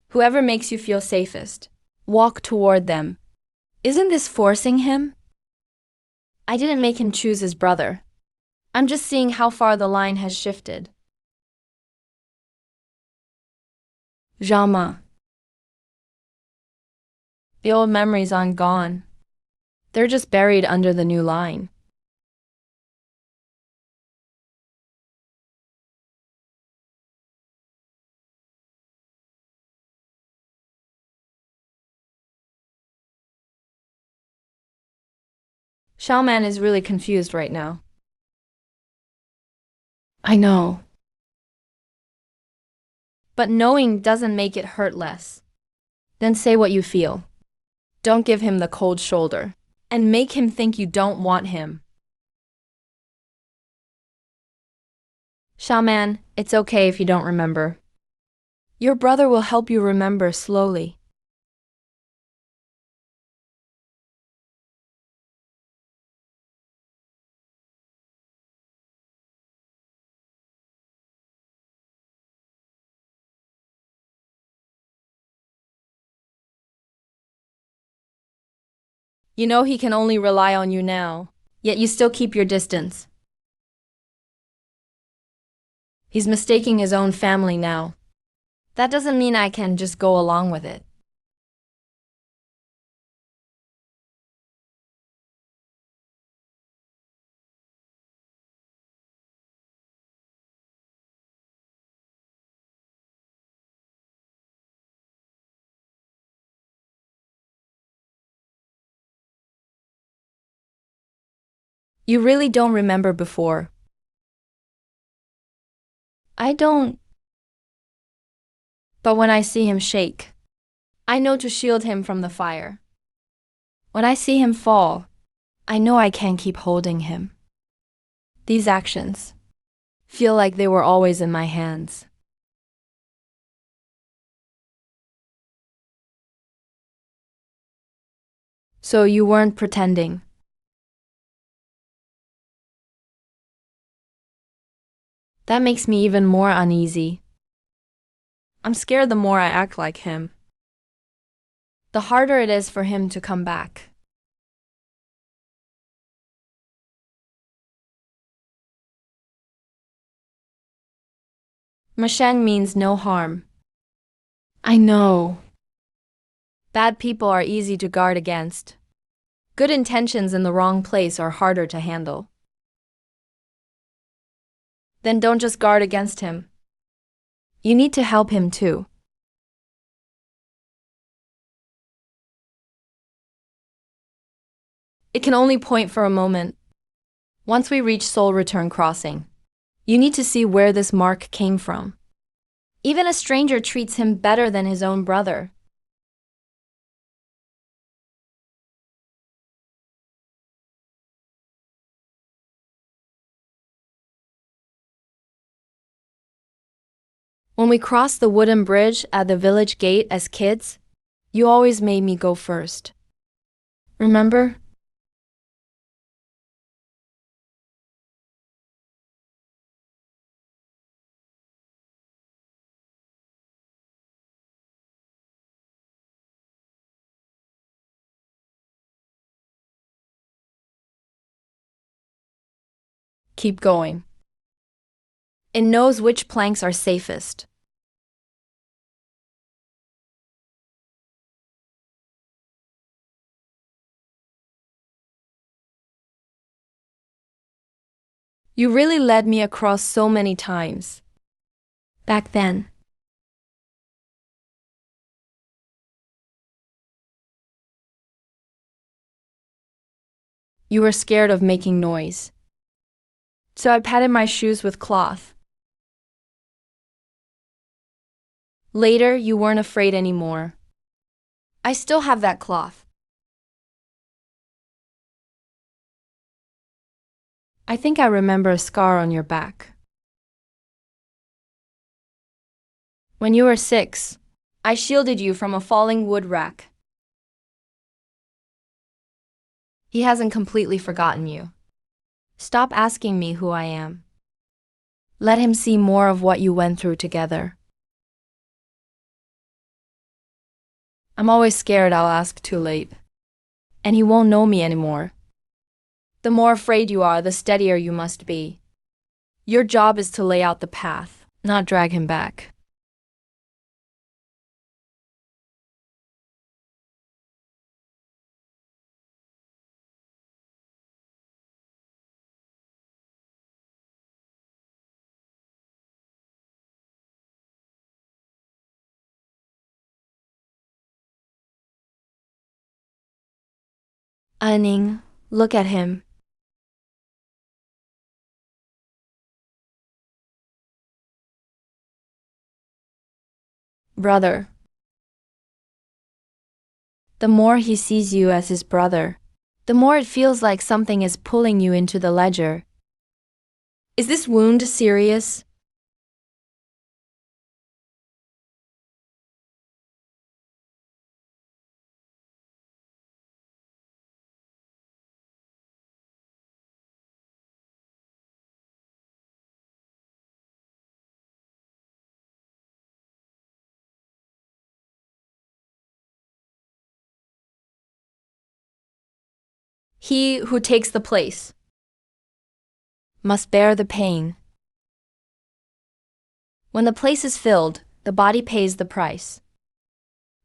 Whoever makes you feel safest, walk toward them. Isn't this forcing him? I didn't make him choose his brother. I'm just seeing how far the line has shifted. Zhama. The old memories aren't gone. They're just buried under the new line. Xiaoman is really confused right now. I know. But knowing doesn't make it hurt less. Then say what you feel. Don't give him the cold shoulder, and make him think you don't want him. Xiaoman, it's okay if you don't remember. Your brother will help you remember slowly. You know he can only rely on you now, yet you still keep your distance. He's mistaking his own family now. That doesn't mean I can just go along with it. You really don't remember before. I don't. But when I see him shake, I know to shield him from the fire. When I see him fall, I know I can't keep holding him. These actions feel like they were always in my hands. So you weren't pretending. That makes me even more uneasy. I'm scared the more I act like him, the harder it is for him to come back. Masheng means no harm. I know. Bad people are easy to guard against. Good intentions in the wrong place are harder to handle. Then don't just guard against him. You need to help him too. It can only point for a moment. Once we reach Seoul Return Crossing, you need to see where this mark came from. Even a stranger treats him better than his own brother. When we crossed the wooden bridge at the village gate as kids, you always made me go first. Remember? Keep going. It knows which planks are safest. You really led me across so many times. Back then. You were scared of making noise. So I padded my shoes with cloth. Later, you weren't afraid anymore. I still have that cloth. I think I remember a scar on your back. When you were 6, I shielded you from a falling wood rack. He hasn't completely forgotten you. Stop asking me who I am. Let him see more of what you went through together. I'm always scared I'll ask too late, and he won't know me anymore. The more afraid you are, the steadier you must be. Your job is to lay out the path, not drag him back. Anning, look at him. Brother. The more he sees you as his brother, the more it feels like something is pulling you into the ledger. Is this wound serious? He who takes the place must bear the pain. When the place is filled, the body pays the price.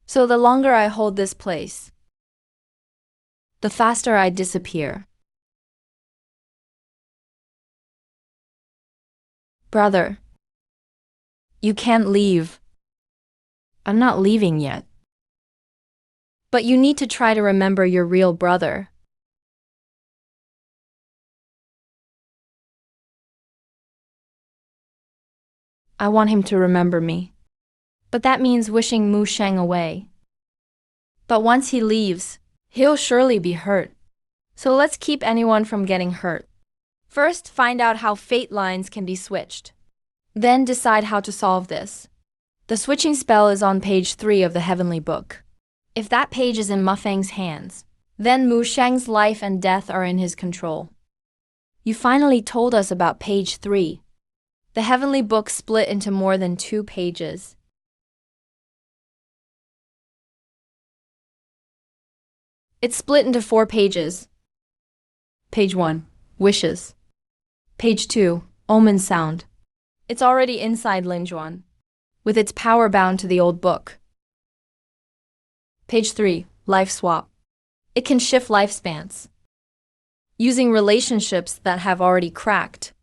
So the longer I hold this place, the faster I disappear. Brother, you can't leave. I'm not leaving yet. But you need to try to remember your real brother. I want him to remember me. But that means wishing Mu Sheng away. But once he leaves, he'll surely be hurt. So let's keep anyone from getting hurt. First, find out how fate lines can be switched. Then decide how to solve this. The switching spell is on page 3 of the Heavenly Book. If that page is in Mufang's hands, then Mu Sheng's life and death are in his control. You finally told us about page 3. The Heavenly Book split into more than 2 pages. It's split into 4 pages. Page 1, Wishes. Page 2, Omen Sound. It's already inside Linjuan, with its power bound to the old book. Page 3, Life Swap. It can shift lifespans, using relationships that have already cracked.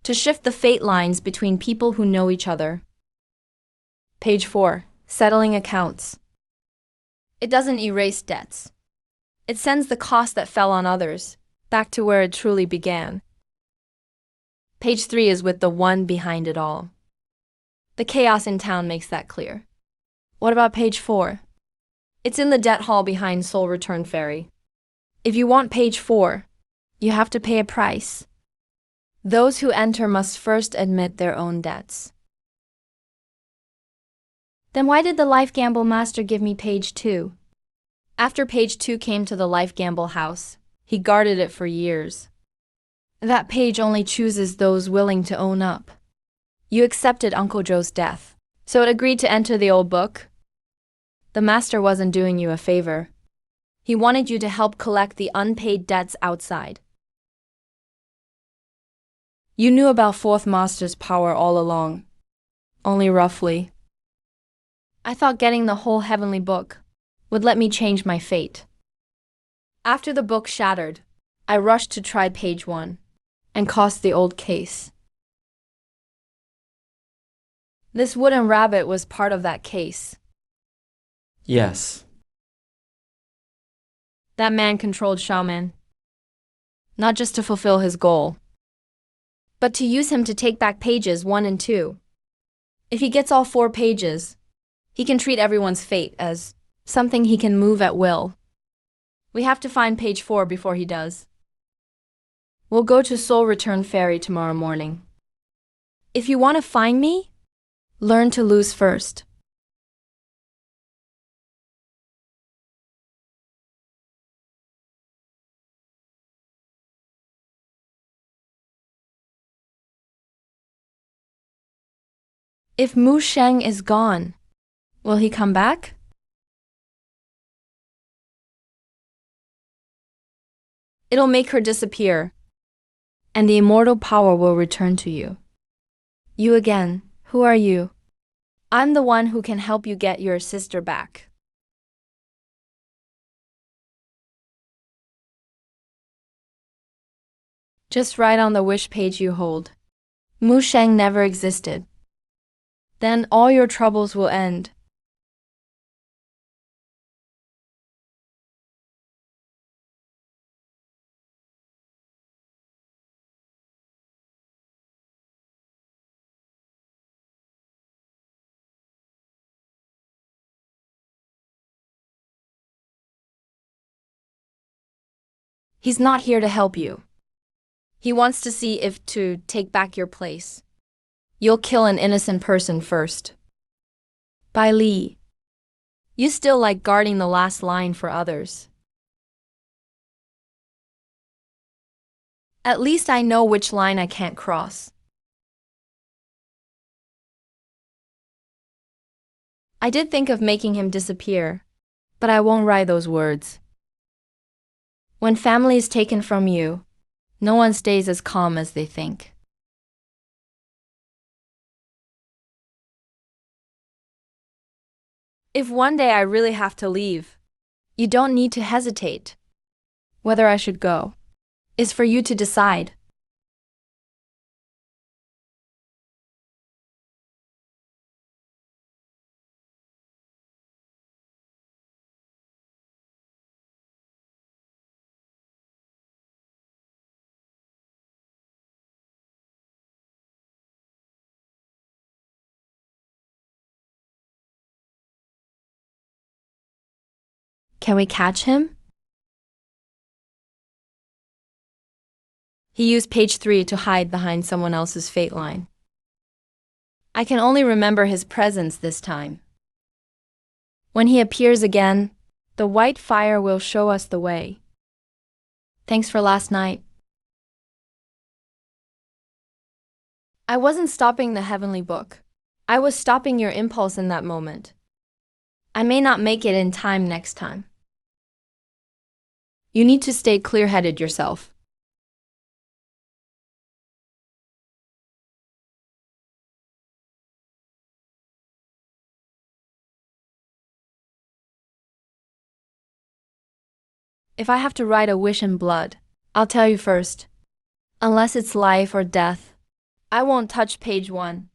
to shift the fate lines between people who know each other. Page 4. Settling accounts. It doesn't erase debts. It sends the cost that fell on others back to where it truly began. Page 3 is with the one behind it all. The chaos in town makes that clear. What about page 4? It's in the debt hall behind Soul Return Ferry. If you want page 4, you have to pay a price. Those who enter must first admit their own debts. Then why did the Life Gamble Master give me page 2? After page 2 came to the Life Gamble house, he guarded it for years. That page only chooses those willing to own up. You accepted Uncle Joe's death, so it agreed to enter the old book. The master wasn't doing you a favor. He wanted you to help collect the unpaid debts outside. You knew about Fourth Master's power all along, only roughly. I thought getting the whole heavenly book would let me change my fate. After the book shattered, I rushed to try page 1 and cost the old case. This wooden rabbit was part of that case. Yes. That man controlled Shaman, not just to fulfill his goal, but to use him to take back pages 1 and 2. If he gets all 4 pages, he can treat everyone's fate as something he can move at will. We have to find page 4 before he does. We'll go to Soul Return Ferry tomorrow morning. If you want to find me, learn to lose first. If Mu Sheng is gone, will he come back? It'll make her disappear, and the immortal power will return to you. You again, who are you? I'm the one who can help you get your sister back. Just write on the wish page you hold. Mu Sheng never existed. Then all your troubles will end. He's not here to help you. He wants to see if to take back your place. You'll kill an innocent person first. Bai Li. You still like guarding the last line for others. At least I know which line I can't cross. I did think of making him disappear, but I won't write those words. When family is taken from you, no one stays as calm as they think. If one day I really have to leave, you don't need to hesitate. Whether I should go is for you to decide. Can we catch him? He used page 3 to hide behind someone else's fate line. I can only remember his presence this time. When he appears again, the white fire will show us the way. Thanks for last night. I wasn't stopping the heavenly book. I was stopping your impulse in that moment. I may not make it in time next time. You need to stay clear-headed yourself. If I have to write a wish in blood, I'll tell you first. Unless it's life or death, I won't touch page 1.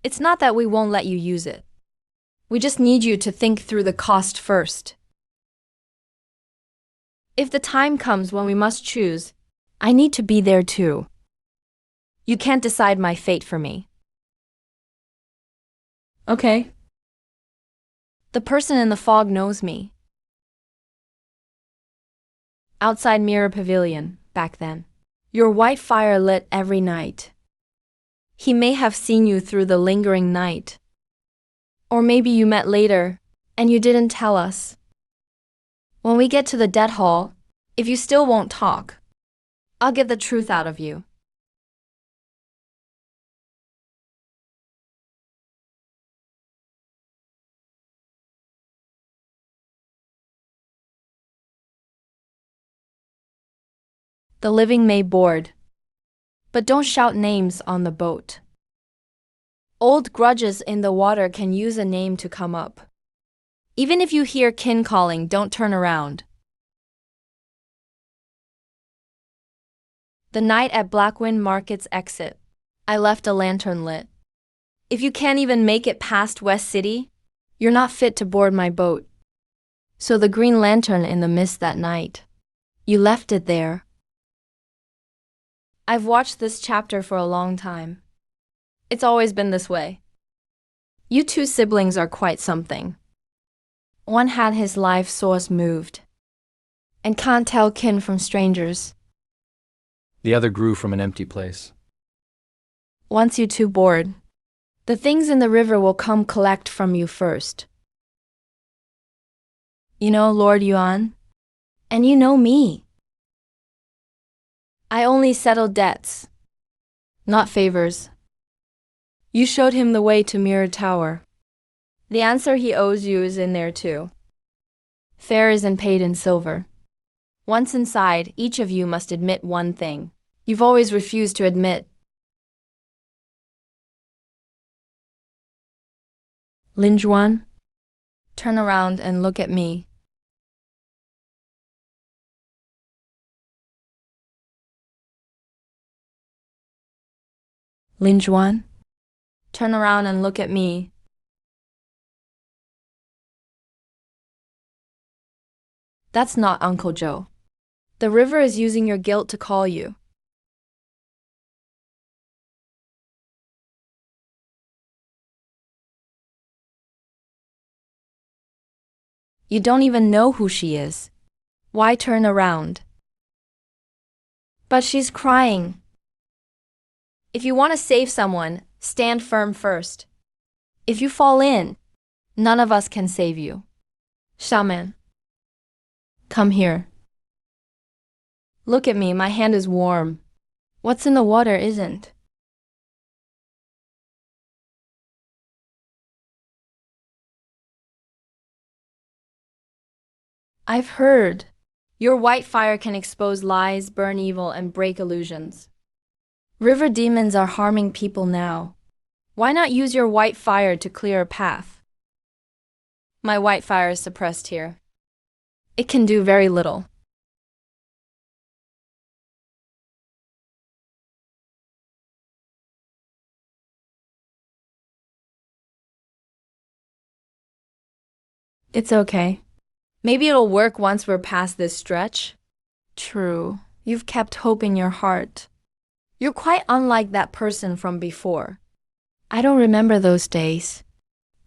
It's not that we won't let you use it. We just need you to think through the cost first. If the time comes when we must choose, I need to be there too. You can't decide my fate for me. Okay. The person in the fog knows me. Outside Mirror Pavilion, back then. Your white fire lit every night. He may have seen you through the lingering night. Or maybe you met later, and you didn't tell us. When we get to the dead hall, if you still won't talk, I'll get the truth out of you. The living may board, but don't shout names on the boat. Old grudges in the water can use a name to come up. Even if you hear kin calling, don't turn around. The night at Blackwind Market's exit, I left a lantern lit. If you can't even make it past West City, you're not fit to board my boat. So the green lantern in the mist that night, you left it there. I've watched this chapter for a long time. It's always been this way. You two siblings are quite something. One had his life source moved, and can't tell kin from strangers. The other grew from an empty place. Once you two board, the things in the river will come collect from you first. You know Lord Yuan, and you know me. I only settled debts, not favors. You showed him the way to Mirror Tower. The answer he owes you is in there too. Fare isn't paid in silver. Once inside, each of you must admit one thing you've always refused to admit. Lin Juan, turn around and look at me. Lin Juan, turn around and look at me. That's not Uncle Joe. The river is using your guilt to call you. You don't even know who she is. Why turn around? But she's crying. If you want to save someone, stand firm first. If you fall in, none of us can save you. Shaman, come here. Look at me, my hand is warm. What's in the water isn't. I've heard. Your white fire can expose lies, burn evil, and break illusions. River demons are harming people now. Why not use your white fire to clear a path? My white fire is suppressed here. It can do very little. It's okay. Maybe it'll work once we're past this stretch. True. You've kept hope in your heart. You're quite unlike that person from before. I don't remember those days.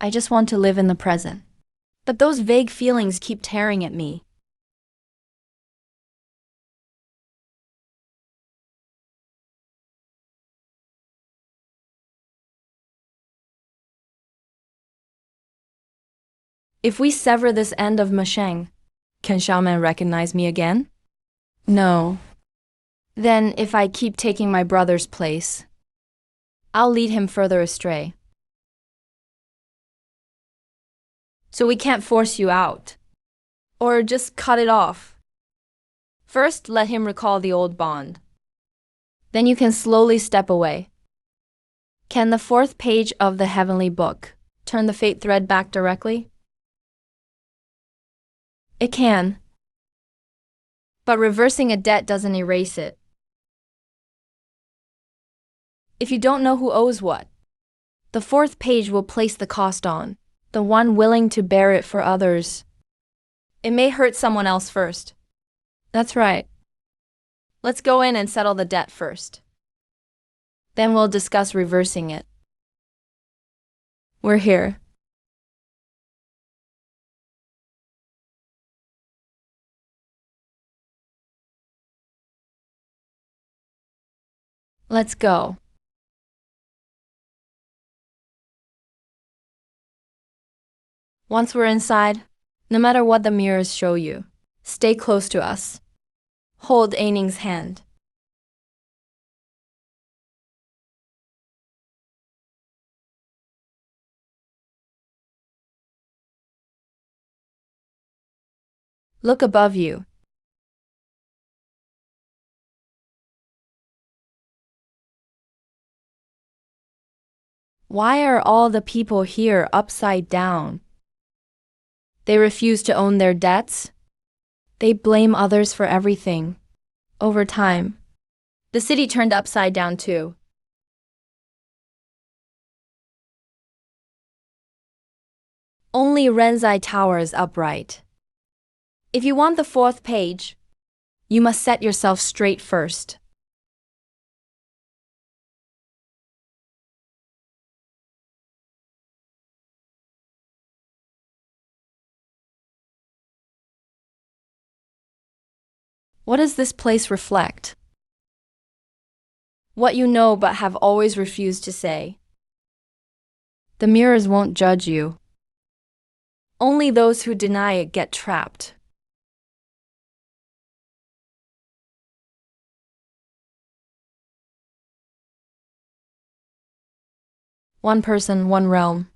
I just want to live in the present. But those vague feelings keep tearing at me. If we sever this end of Masheng, can Xiaoman recognize me again? No. Then, if I keep taking my brother's place, I'll lead him further astray. So we can't force you out. Or just cut it off. First, let him recall the old bond. Then you can slowly step away. Can the 4th page of the Heavenly Book turn the fate thread back directly? It can. But reversing a debt doesn't erase it. If you don't know who owes what, the fourth page will place the cost on the one willing to bear it for others. It may hurt someone else first. That's right. Let's go in and settle the debt first. Then we'll discuss reversing it. We're here. Let's go. Once we're inside, no matter what the mirrors show you, stay close to us. Hold Aining's hand. Look above you. Why are all the people here upside down? They refuse to own their debts. They blame others for everything. Over time, the city turned upside down too. Only Renzai Tower is upright. If you want the fourth page, you must set yourself straight first. What does this place reflect? What you know but have always refused to say. The mirrors won't judge you. Only those who deny it get trapped. One person, one realm.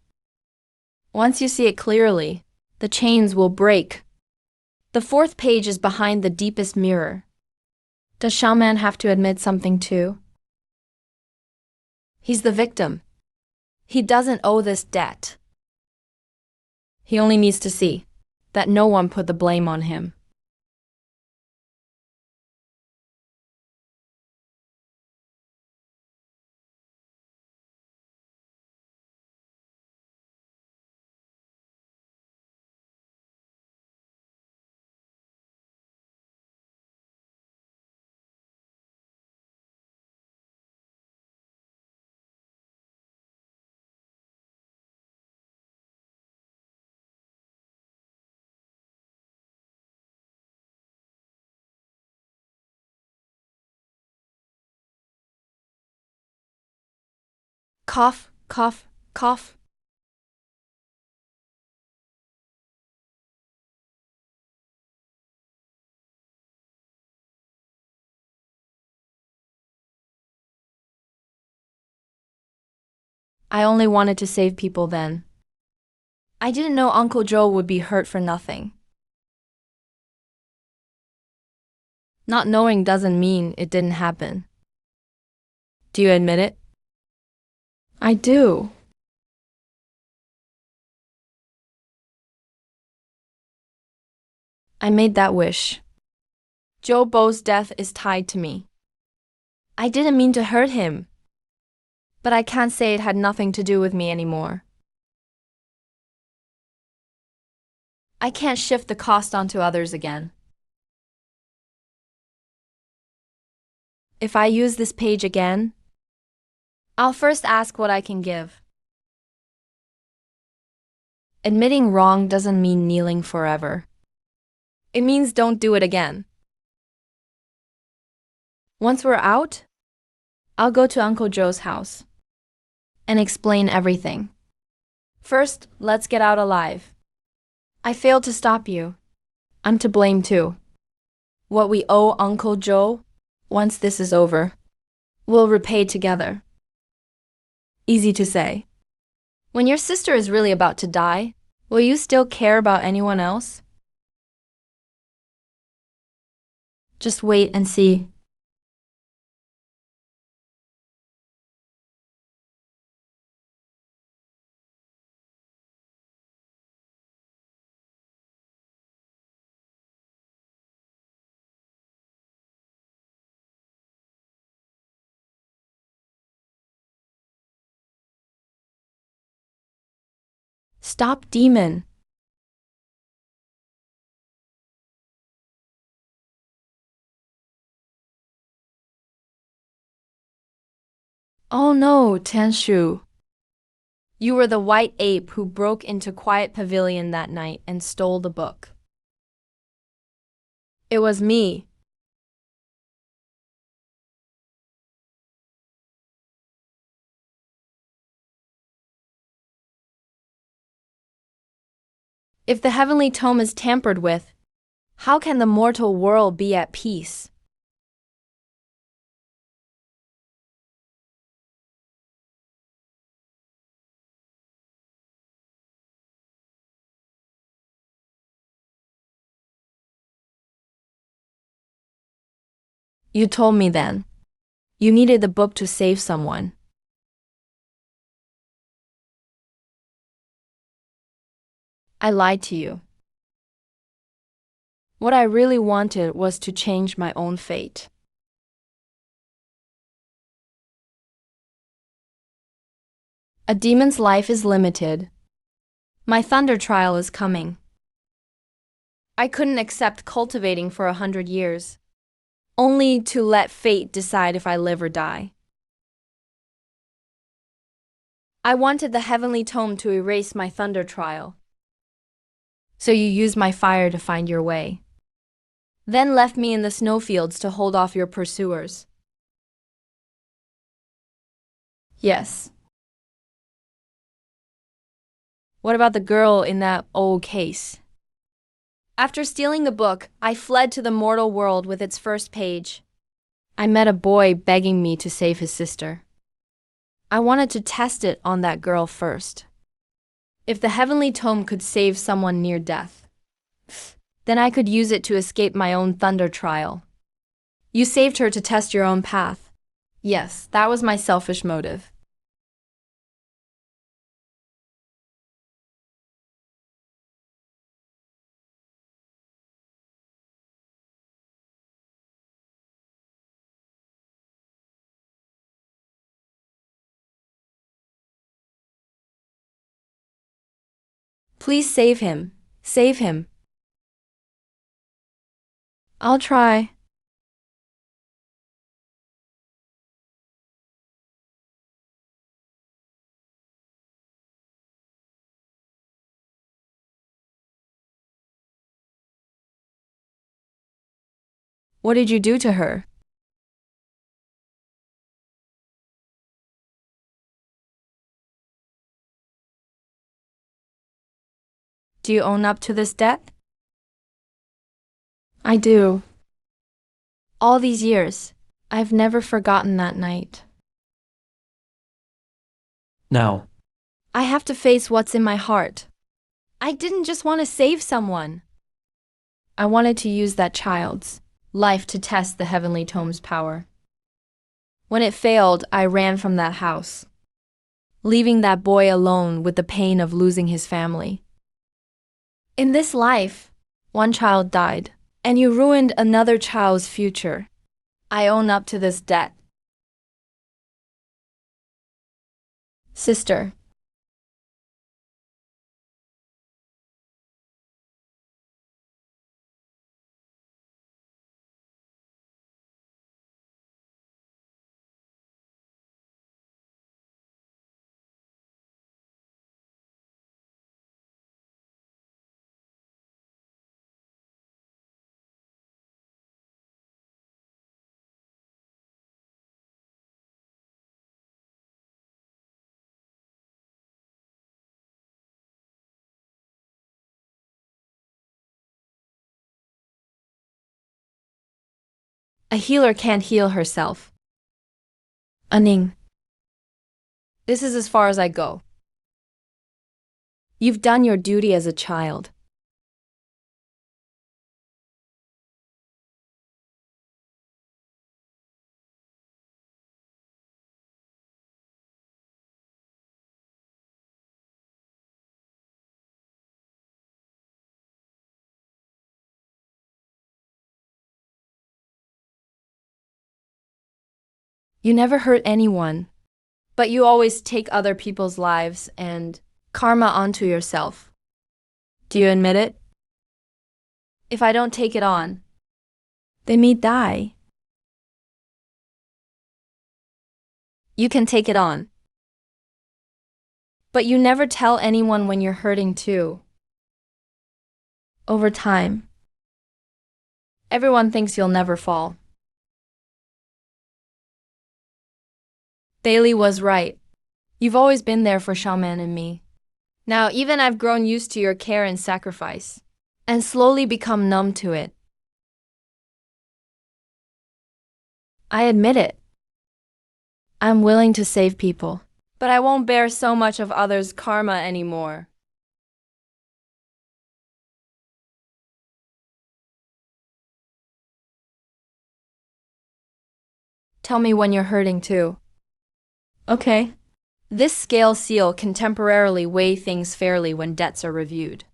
Once you see it clearly, the chains will break. The fourth page is behind the deepest mirror. Does Xiaoman have to admit something too? He's the victim. He doesn't owe this debt. He only needs to see that no one put the blame on him. Cough, cough, cough. I only wanted to save people then. I didn't know Uncle Joe would be hurt for nothing. Not knowing doesn't mean it didn't happen. Do you admit it? I do. I made that wish. Joe Bo's death is tied to me. I didn't mean to hurt him, but I can't say it had nothing to do with me anymore. I can't shift the cost onto others again. If I use this page again, I'll first ask what I can give. Admitting wrong doesn't mean kneeling forever. It means don't do it again. Once we're out, I'll go to Uncle Joe's house and explain everything. First, let's get out alive. I failed to stop you. I'm to blame too. What we owe Uncle Joe, once this is over, we'll repay together. Easy to say. When your sister is really about to die, will you still care about anyone else? Just wait and see. Stop, demon. Oh no, Tanshu. You were the white ape who broke into Quiet Pavilion that night and stole the book. It was me. If the heavenly tome is tampered with, how can the mortal world be at peace? You told me then. You needed the book to save someone. I lied to you. What I really wanted was to change my own fate. A demon's life is limited. My thunder trial is coming. I couldn't accept cultivating for 100 years, only to let fate decide if I live or die. I wanted the heavenly tome to erase my thunder trial. So you used my fire to find your way. Then left me in the snowfields to hold off your pursuers. Yes. What about the girl in that old case? After stealing the book, I fled to the mortal world with its first page. I met a boy begging me to save his sister. I wanted to test it on that girl first. If the heavenly tome could save someone near death, then I could use it to escape my own thunder trial. You saved her to test your own path. Yes, that was my selfish motive. Please save him. Save him. I'll try. What did you do to her? Do you own up to this debt? I do. All these years, I've never forgotten that night. Now, I have to face what's in my heart. I didn't just want to save someone. I wanted to use that child's life to test the heavenly tome's power. When it failed, I ran from that house, leaving that boy alone with the pain of losing his family. In this life, one child died, and you ruined another child's future. I own up to this debt. Sister. A healer can't heal herself. Aning. This is as far as I go. You've done your duty as a child. You never hurt anyone, but you always take other people's lives and karma onto yourself. Do you admit it? If I don't take it on, they may die. You can take it on. But you never tell anyone when you're hurting too. Over time, everyone thinks you'll never fall. Bailey was right. You've always been there for Xiaoman and me. Now even I've grown used to your care and sacrifice, and slowly become numb to it. I admit it. I'm willing to save people, but I won't bear so much of others' karma anymore. Tell me when you're hurting too. Okay. This scale seal can temporarily weigh things fairly when debts are reviewed.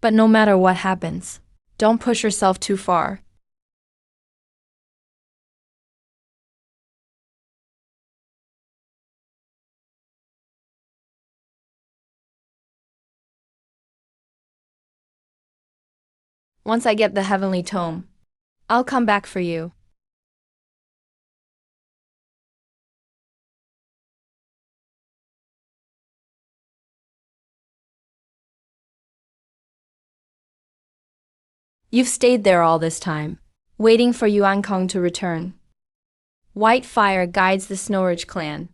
But no matter what happens, don't push yourself too far. Once I get the heavenly tome, I'll come back for you. You've stayed there all this time, waiting for Yuan Kong to return. White fire guides the Snow Ridge clan.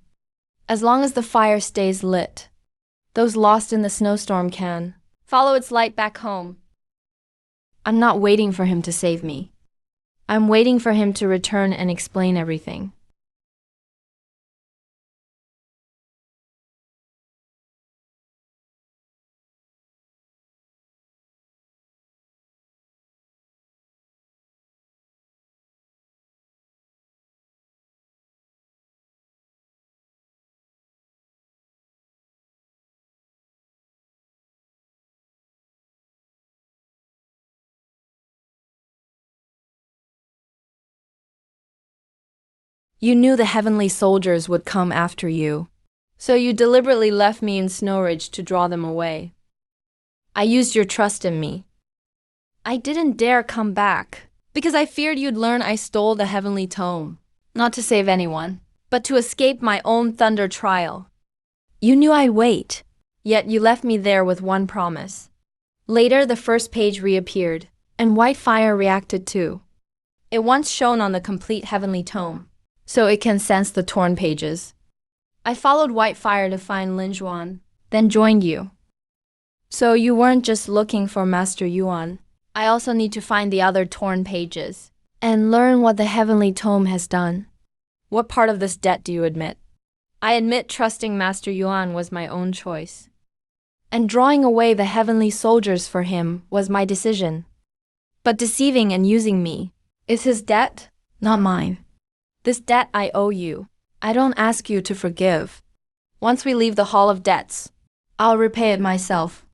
As long as the fire stays lit, those lost in the snowstorm can follow its light back home. I'm not waiting for him to save me. I'm waiting for him to return and explain everything. You knew the heavenly soldiers would come after you, so you deliberately left me in Snow Ridge to draw them away. I used your trust in me. I didn't dare come back, because I feared you'd learn I stole the heavenly tome, not to save anyone, but to escape my own thunder trial. You knew I'd wait, yet you left me there with one promise. Later, the first page reappeared, and white fire reacted too. It once shone on the complete heavenly tome, so it can sense the torn pages. I followed white fire to find Lin Juan, then joined you. So you weren't just looking for Master Yuan. I also need to find the other torn pages and learn what the heavenly tome has done. What part of this debt do you admit? I admit trusting Master Yuan was my own choice, and drawing away the heavenly soldiers for him was my decision. But deceiving and using me is his debt, not mine. This debt I owe you. I don't ask you to forgive. Once we leave the Hall of Debts, I'll repay it myself.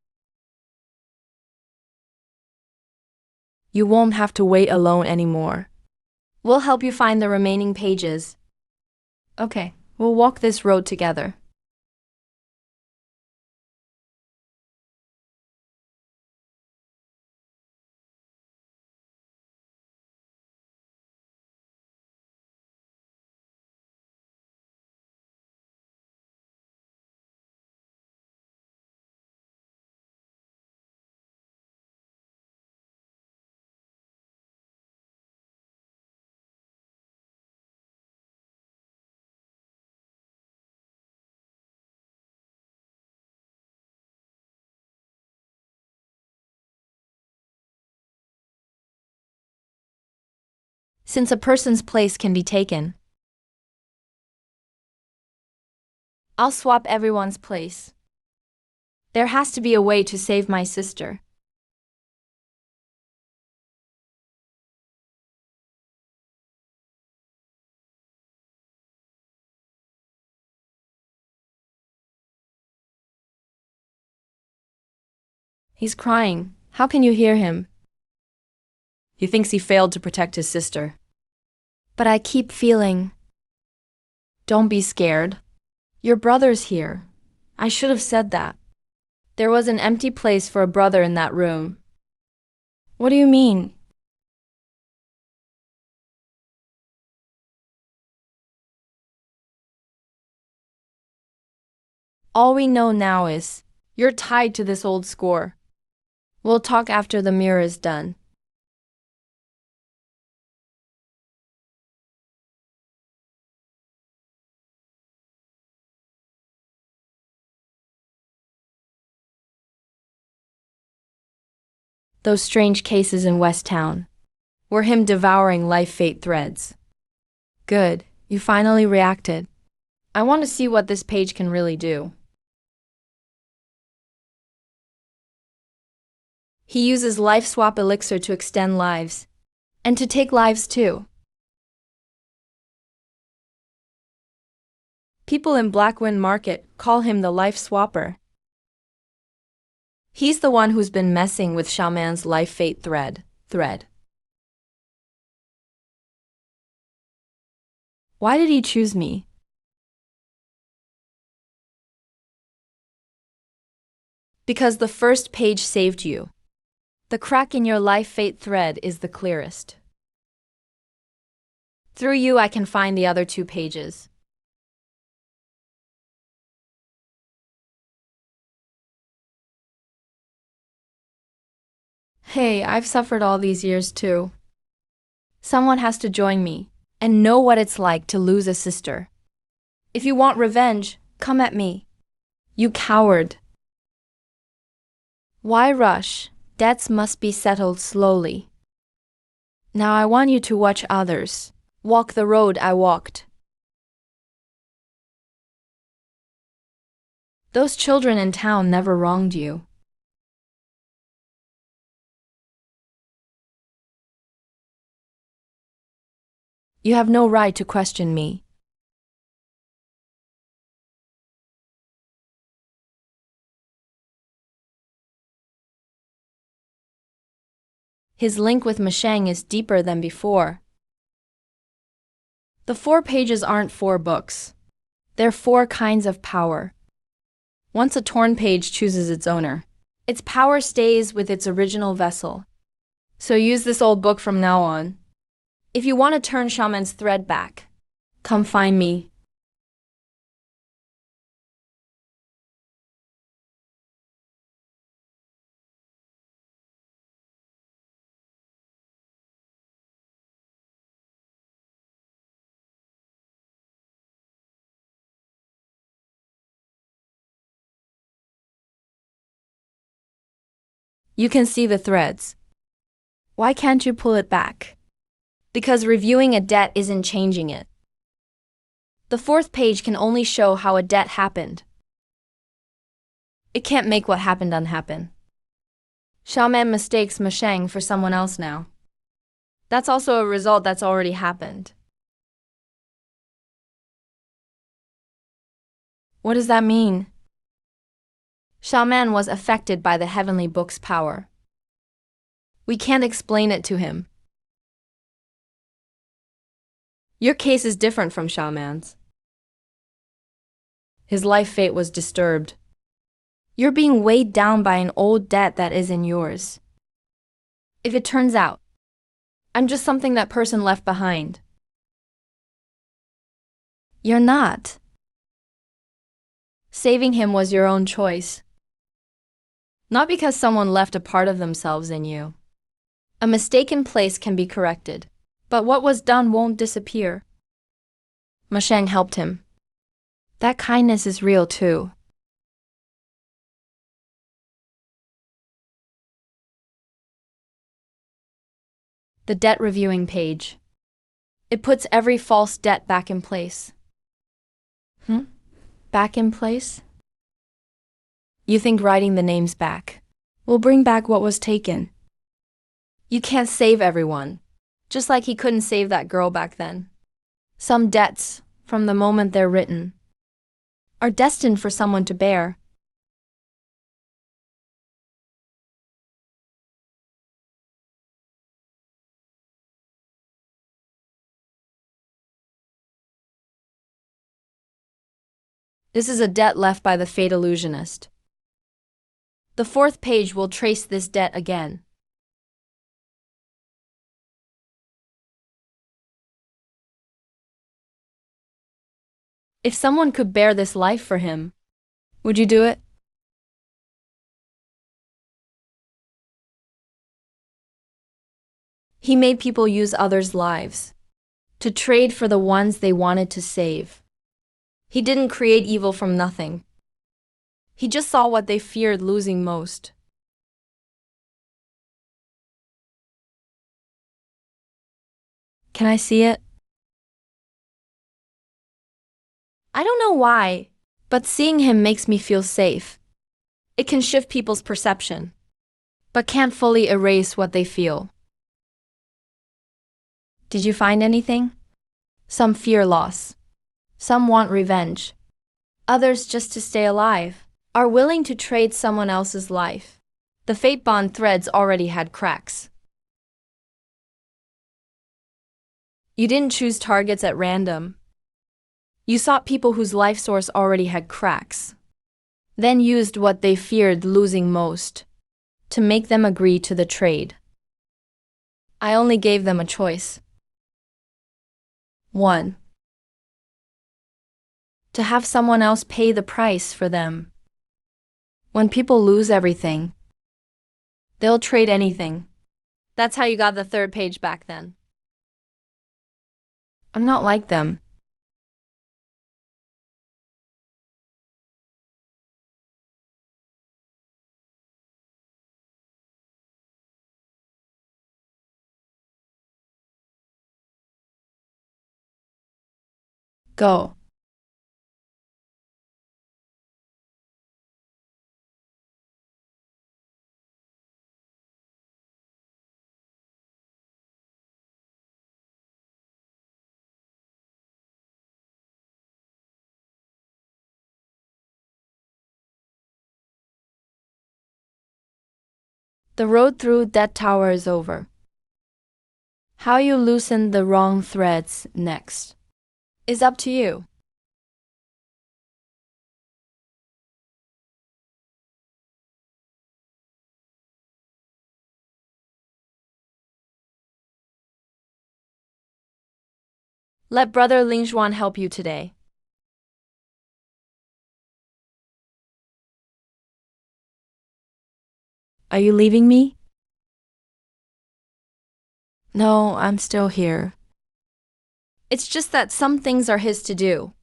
You won't have to wait alone anymore. We'll help you find the remaining pages. Okay, we'll walk this road together. Since a person's place can be taken, I'll swap everyone's place. There has to be a way to save my sister. He's crying. How can you hear him? He thinks he failed to protect his sister. But I keep feeling. Don't be scared. Your brother's here. I should have said that. There was an empty place for a brother in that room. What do you mean? All we know now is, you're tied to this old score. We'll talk after the mirror is done. Those strange cases in West Town were him devouring life-fate threads. Good, you finally reacted. I want to see what this page can really do. He uses life swap elixir to extend lives, and to take lives too. People in Blackwind Market call him the life swapper. He's the one who's been messing with Xiaoman's life-fate thread. Why did he choose me? Because the first page saved you. The crack in your life-fate thread is the clearest. Through you, I can find the other 2 pages. Hey, I've suffered all these years too. Someone has to join me and know what it's like to lose a sister. If you want revenge, come at me. You coward. Why rush? Debts must be settled slowly. Now I want you to watch others. Walk the road I walked. Those children in town never wronged you. You have no right to question me. His link with Masheng is deeper than before. The 4 pages aren't 4 books. They're 4 kinds of power. Once a torn page chooses its owner, its power stays with its original vessel. So use this old book from now on. If you want to turn Xiaoman's thread back, come find me. You can see the threads. Why can't you pull it back? Because reviewing a debt isn't changing it. The 4th page can only show how a debt happened. It can't make what happened unhappen. Xiaoman mistakes Masheng for someone else now. That's also a result that's already happened. What does that mean? Xiaoman was affected by the heavenly book's power. We can't explain it to him. Your case is different from Xiaoman's. His life fate was disturbed. You're being weighed down by an old debt that isn't yours. If it turns out, I'm just something that person left behind. You're not. Saving him was your own choice. Not because someone left a part of themselves in you. A mistaken place can be corrected, but what was done won't disappear. Masheng helped him. That kindness is real too. The debt reviewing page. It puts every false debt back in place. Back in place? You think writing the names back will bring back what was taken. You can't save everyone, just like he couldn't save that girl back then. Some debts, from the moment they're written, are destined for someone to bear. This is a debt left by the fate illusionist. The fourth page will trace this debt again. If someone could bear this life for him, would you do it? He made people use others' lives to trade for the ones they wanted to save. He didn't create evil from nothing. He just saw what they feared losing most. Can I see it? I don't know why, but seeing him makes me feel safe. It can shift people's perception, but can't fully erase what they feel. Did you find anything? Some fear loss. Some want revenge. Others just to stay alive. Are willing to trade someone else's life. The fate bond threads already had cracks. You didn't choose targets at random. You sought people whose life source already had cracks, then used what they feared losing most to make them agree to the trade. I only gave them a choice. 1. To have someone else pay the price for them. When people lose everything, they'll trade anything. That's how you got the third page back then. I'm not like them. Go. The road through that tower is over. How you loosen the wrong threads next is up to you. Let Brother Lingzhuan help you today. Are you leaving me? No, I'm still here. It's just that some things are his to do.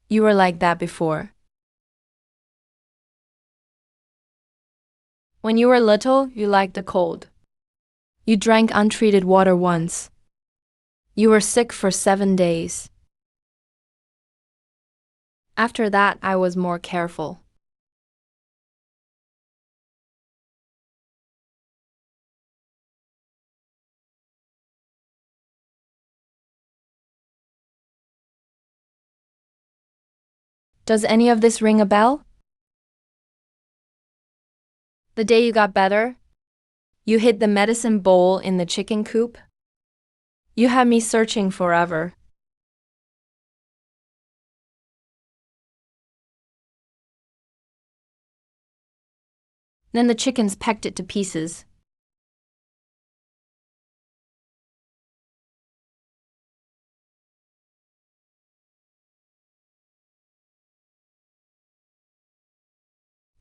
You were like that before. When you were little, you liked the cold. You drank untreated water once. You were sick for 7 days. After that, I was more careful. Does any of this ring a bell? The day you got better, you hid the medicine bowl in the chicken coop. You had me searching forever. Then the chickens pecked it to pieces.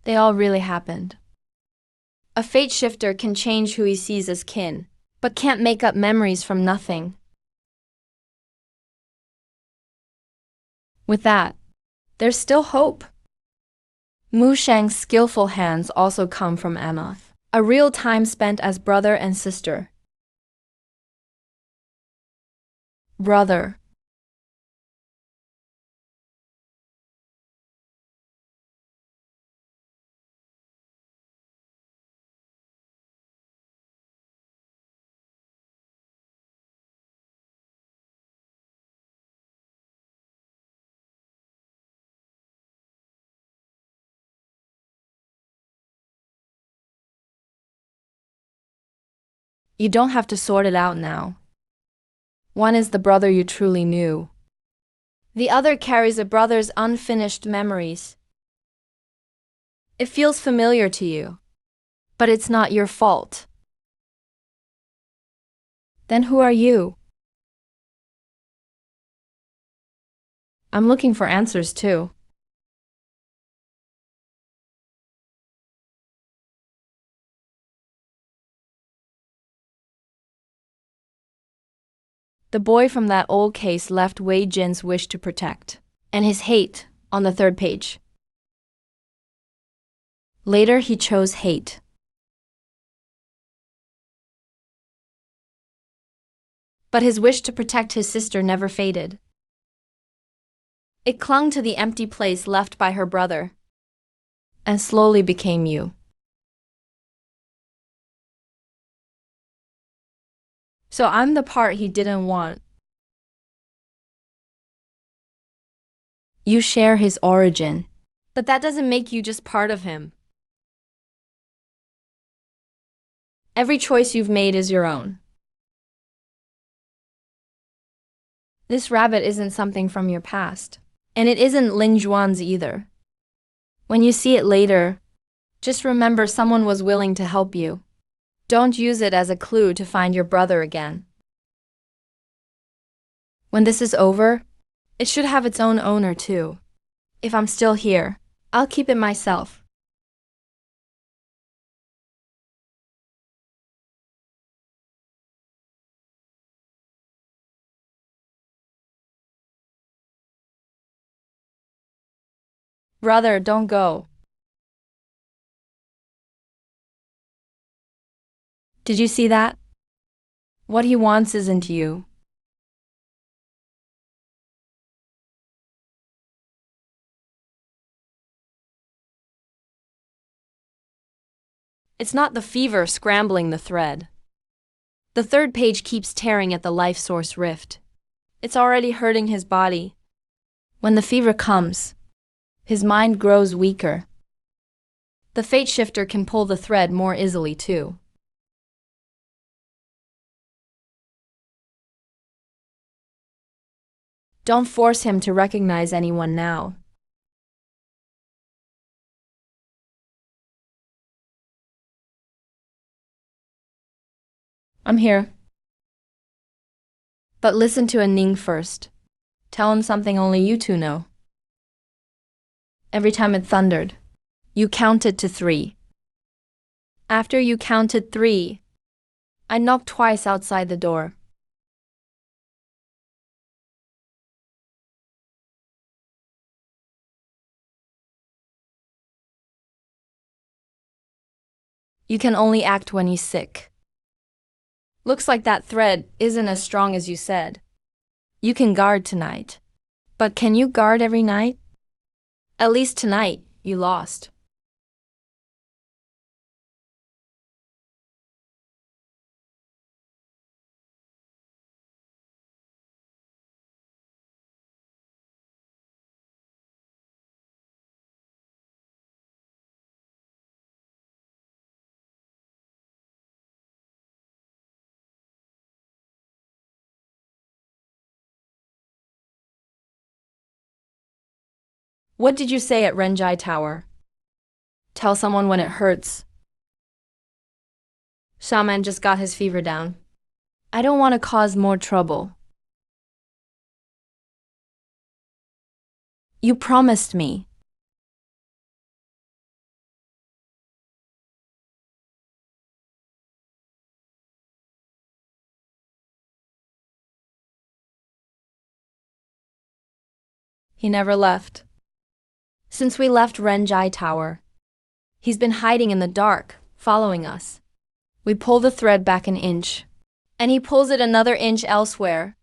They all really happened. A fate shifter can change who he sees as kin, but can't make up memories from nothing. With that, there's still hope. Mu Shang's skillful hands also come from Amoth, a real time spent as brother and sister. Brother. You don't have to sort it out now. One is the brother you truly knew. The other carries a brother's unfinished memories. It feels familiar to you, but it's not your fault. Then who are you? I'm looking for answers too. The boy from that old case left Wei Jin's wish to protect and his hate on the third page. Later, he chose hate. But his wish to protect his sister never faded. It clung to the empty place left by her brother and slowly became you. So I'm the part he didn't want. You share his origin, but that doesn't make you just part of him. Every choice you've made is your own. This rabbit isn't something from your past, and it isn't Ling Juan's either. When you see it later, just remember someone was willing to help you. Don't use it as a clue to find your brother again. When this is over, it should have its own owner too. If I'm still here, I'll keep it myself. Brother, don't go. Did you see that? What he wants isn't you. It's not the fever scrambling the thread. The third page keeps tearing at the life source rift. It's already hurting his body. When the fever comes, his mind grows weaker. The fate shifter can pull the thread more easily too. Don't force him to recognize anyone now. I'm here. But listen to Ning first. Tell him something only you two know. Every time it thundered, you counted to 3. After you counted 3, I knocked twice outside the door. You can only act when he's sick. Looks like that thread isn't as strong as you said. You can guard tonight. But can you guard every night? At least tonight, you lost. What did you say at Renjai Tower? Tell someone when it hurts. Shaman just got his fever down. I don't want to cause more trouble. You promised me. He never left. Since we left Renjai Tower, he's been hiding in the dark, following us. We pull the thread back an inch, and he pulls it another inch elsewhere.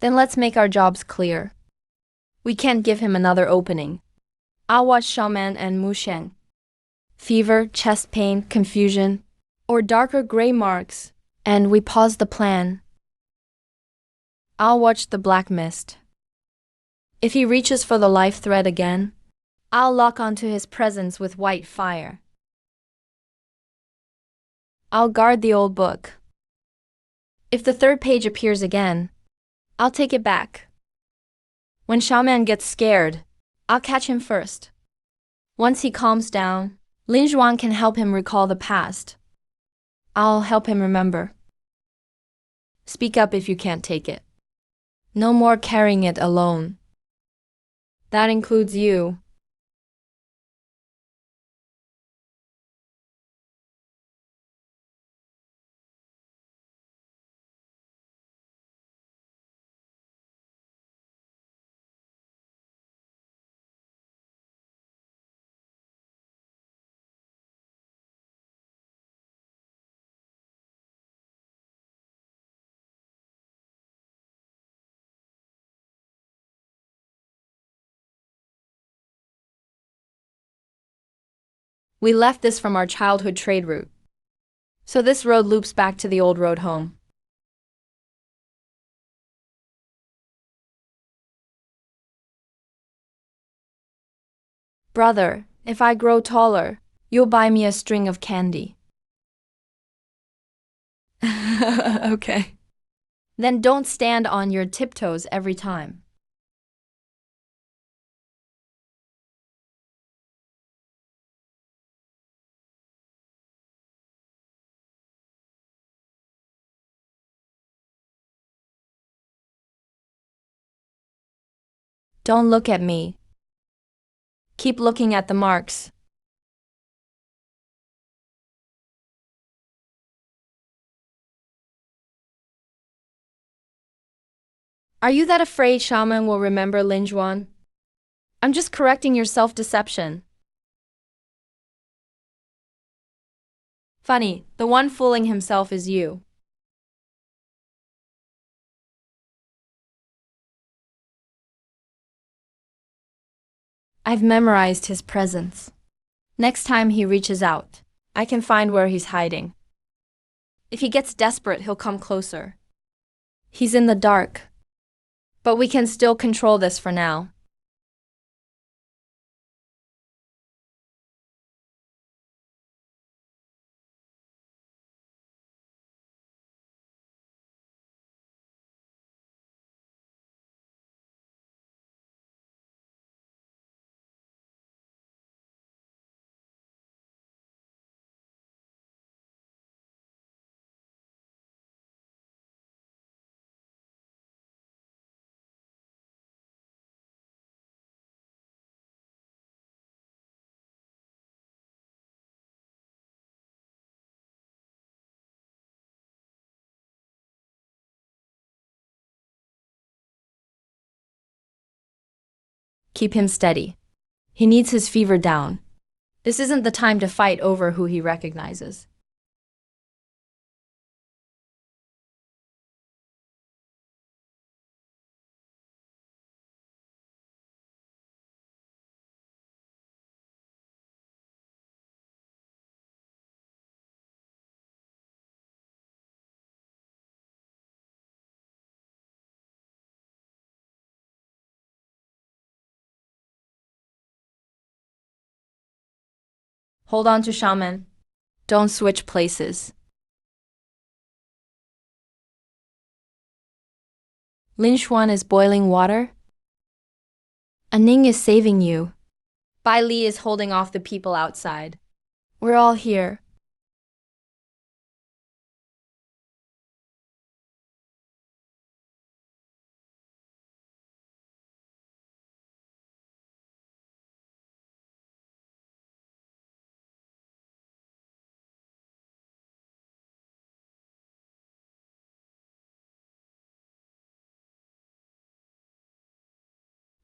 Then let's make our jobs clear. We can't give him another opening. I'll watch Shaman and Musheng. Fever, chest pain, confusion, or darker gray marks, and we pause the plan. I'll watch the black mist. If he reaches for the life thread again, I'll lock onto his presence with white fire. I'll guard the old book, If the third page appears again, I'll take it back. When Xiaoman gets scared, I'll catch him first. Once he calms down, Lin Zhuan can help him recall the past. I'll help him remember. Speak up if you can't take it. No more carrying it alone. That includes you. We left this from our childhood trade route. So this road loops back to the old road home. Brother, if I grow taller, you'll buy me a string of candy. Okay. Then don't stand on your tiptoes every time. Don't look at me. Keep looking at the marks. Are you that afraid Xiaoman will remember Lin Zhuan? I'm just correcting your self-deception. Funny, the one fooling himself is you. I've memorized his presence. Next time he reaches out, I can find where he's hiding. If he gets desperate, he'll come closer. He's in the dark. But we can still control this for now. Keep him steady. He needs his fever down. This isn't the time to fight over who he recognizes. Hold on to Xiaoman. Don't switch places. Lin Xuan is boiling water. Aning is saving you. Bai Li is holding off the people outside. We're all here.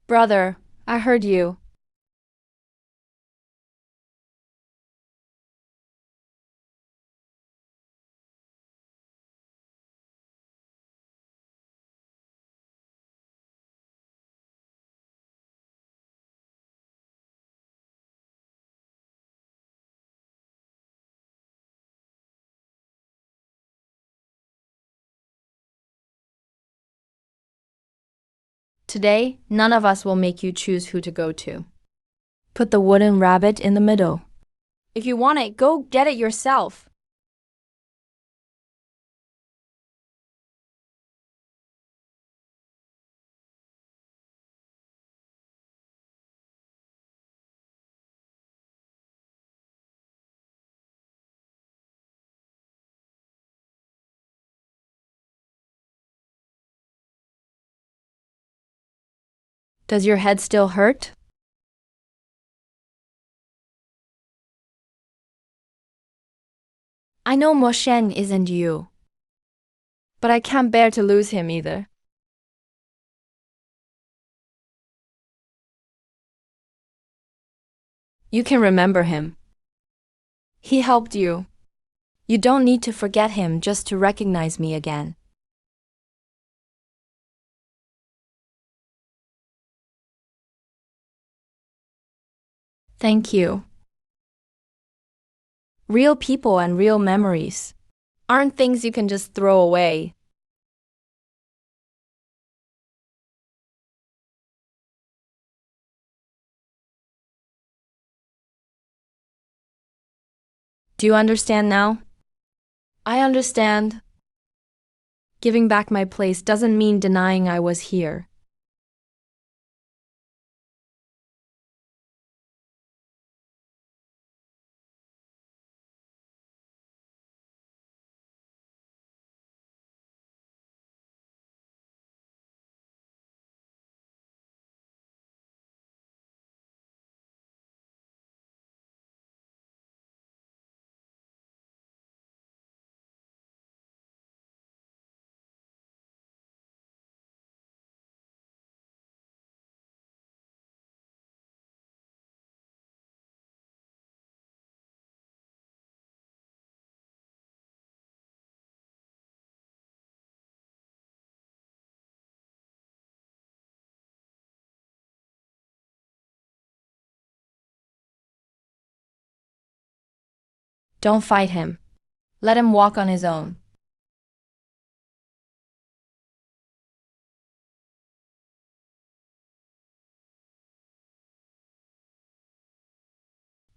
Brother, I heard you. Today, none of us will make you choose who to go to. Put the wooden rabbit in the middle. If you want it, go get it yourself. Does your head still hurt? I know Mo Sheng isn't you, but I can't bear to lose him either. You can remember him. He helped you. You don't need to forget him just to recognize me again. Thank you. Real people and real memories aren't things you can just throw away. Do you understand now? I understand. Giving back my place doesn't mean denying I was here. Don't fight him. Let him walk on his own.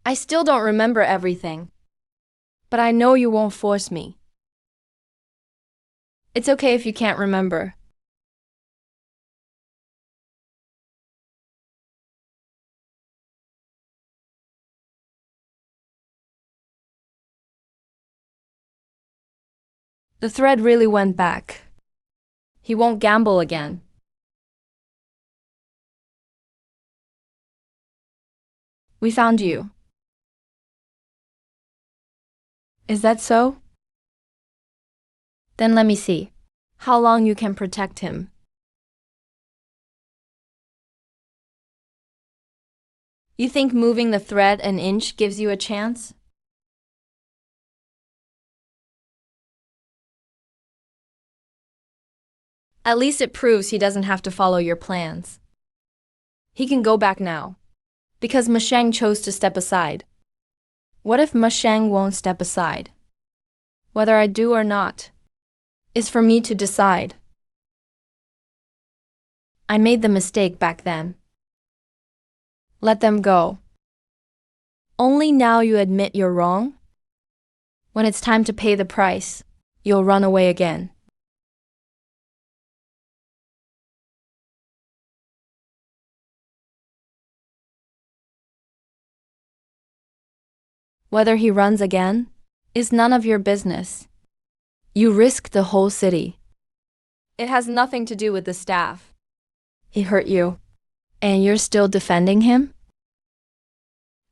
I still don't remember everything, but I know you won't force me. It's okay if you can't remember. The thread really went back. He won't gamble again. We found you. Is that so? Then let me see how long you can protect him. You think moving the thread an inch gives you a chance? At least it proves he doesn't have to follow your plans. He can go back now, because Ma Sheng chose to step aside. What if Ma Sheng won't step aside? Whether I do or not is for me to decide. I made the mistake back then. Let them go. Only now you admit you're wrong. When it's time to pay the price, you'll run away again. Whether he runs again is none of your business. You risk the whole city. It has nothing to do with the staff. He hurt you, and you're still defending him?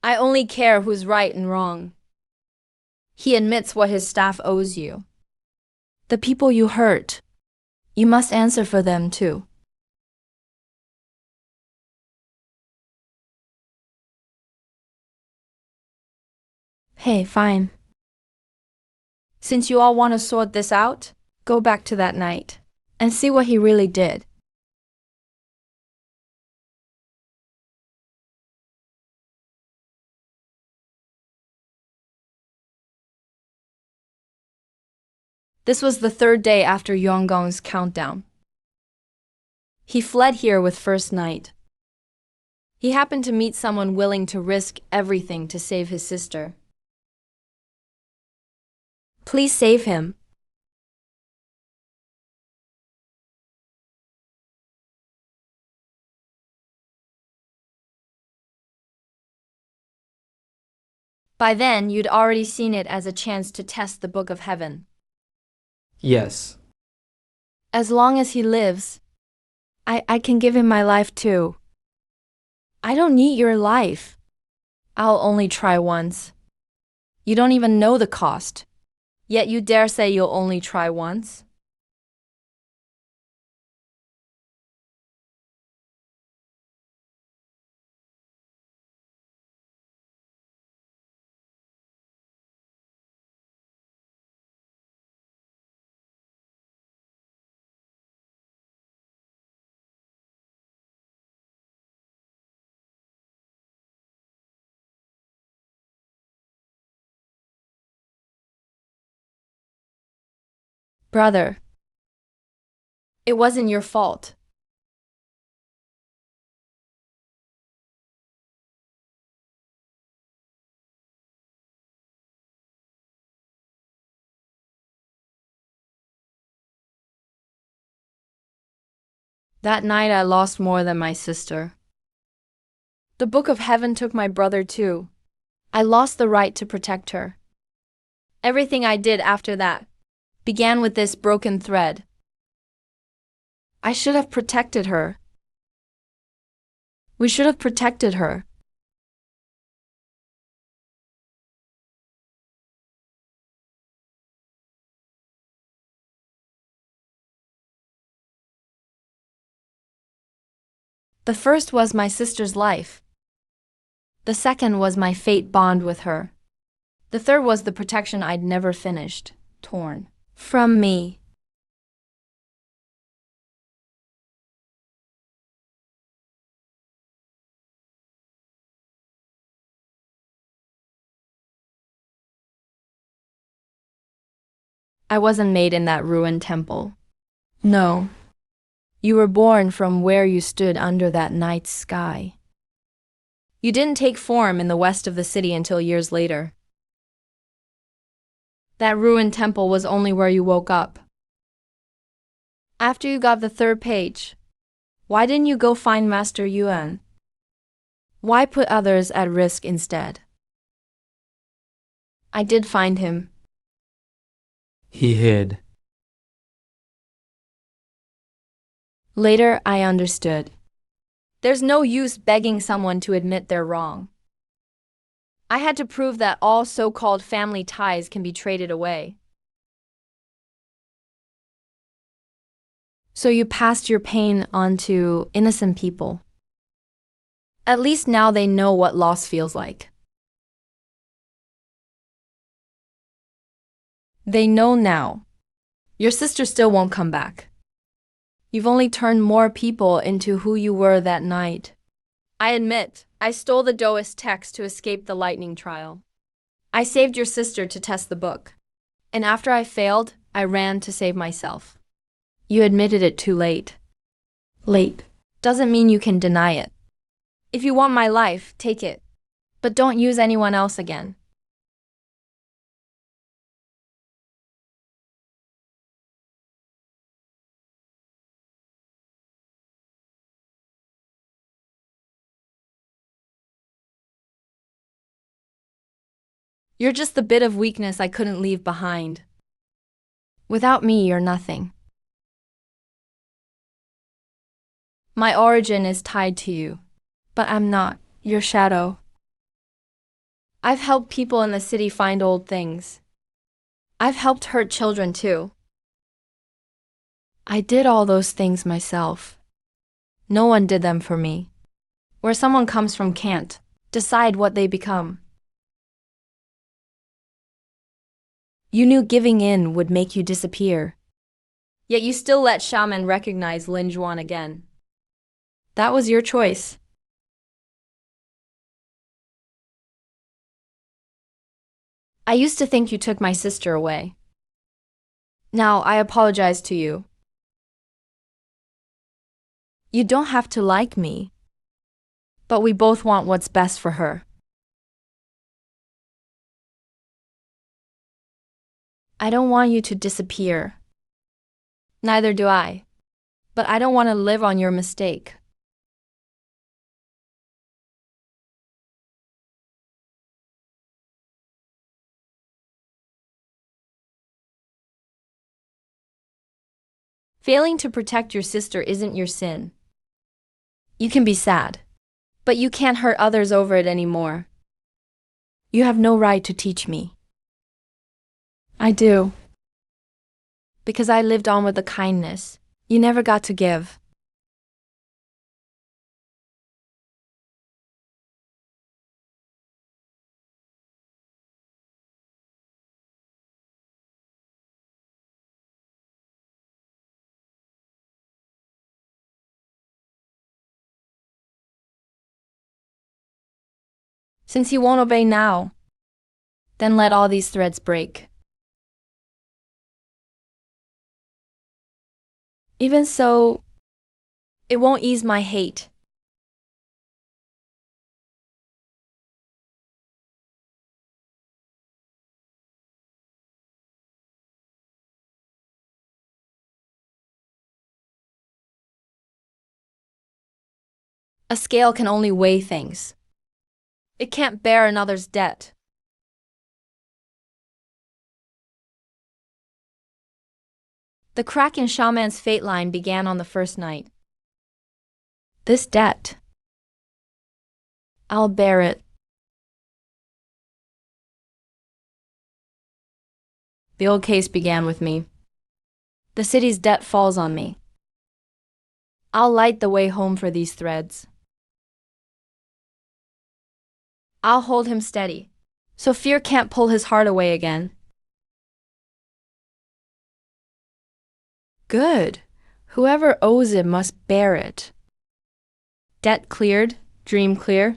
I only care who's right and wrong. He admits what his staff owes you. The people you hurt, you must answer for them too. Hey, fine. Since you all want to sort this out, go back to that night and see what he really did. This was the third day after Yonggong's countdown. He fled here with first night. He happened to meet someone willing to risk everything to save his sister. Please save him. By then, you'd already seen it as a chance to test the Book of Heaven. Yes. As long as he lives, I can give him my life too. I don't need your life. I'll only try once. You don't even know the cost. Yet you dare say you'll only try once? Brother, it wasn't your fault. That night I lost more than my sister. The Book of Heaven took my brother too. I lost the right to protect her. Everything I did after that began with this broken thread. I should have protected her. We should have protected her. The first was my sister's life. The second was my fate bond with her. The third was the protection I'd never finished, torn from me. I wasn't made in that ruined temple. No. You were born from where you stood under that night sky. You didn't take form in the west of the city until years later. That ruined temple was only where you woke up. After you got the third page, why didn't you go find Master Yuan? Why put others at risk instead? I did find him. He hid. Later, I understood. There's no use begging someone to admit they're wrong. I had to prove that all so-called family ties can be traded away. So you passed your pain on to innocent people. At least now they know what loss feels like. They know now. Your sister still won't come back. You've only turned more people into who you were that night. I admit, I stole the Daoist text to escape the lightning trial. I saved your sister to test the book. And after I failed, I ran to save myself. You admitted it too late. Late doesn't mean you can deny it. If you want my life, take it. But don't use anyone else again. You're just the bit of weakness I couldn't leave behind. Without me, you're nothing. My origin is tied to you, but I'm not your shadow. I've helped people in the city find old things. I've helped hurt children too. I did all those things myself. No one did them for me. Where someone comes from can't decide what they become. You knew giving in would make you disappear. Yet you still let Xiamen recognize Lin Juan again. That was your choice. I used to think you took my sister away. Now I apologize to you. You don't have to like me, but we both want what's best for her. I don't want you to disappear. Neither do I. But I don't want to live on your mistake. Failing to protect your sister isn't your sin. You can be sad. But you can't hurt others over it anymore. You have no right to teach me. I do. Because I lived on with the kindness you never got to give. Since you won't obey now, then let all these threads break. Even so, it won't ease my hate. A scale can only weigh things. It can't bear another's debt. The crack in Xiaoman's fate line began on the first night. This debt, I'll bear it. The old case began with me. The city's debt falls on me. I'll light the way home for these threads. I'll hold him steady, so fear can't pull his heart away again. Good. Whoever owes it must bear it. Debt cleared, dream clear.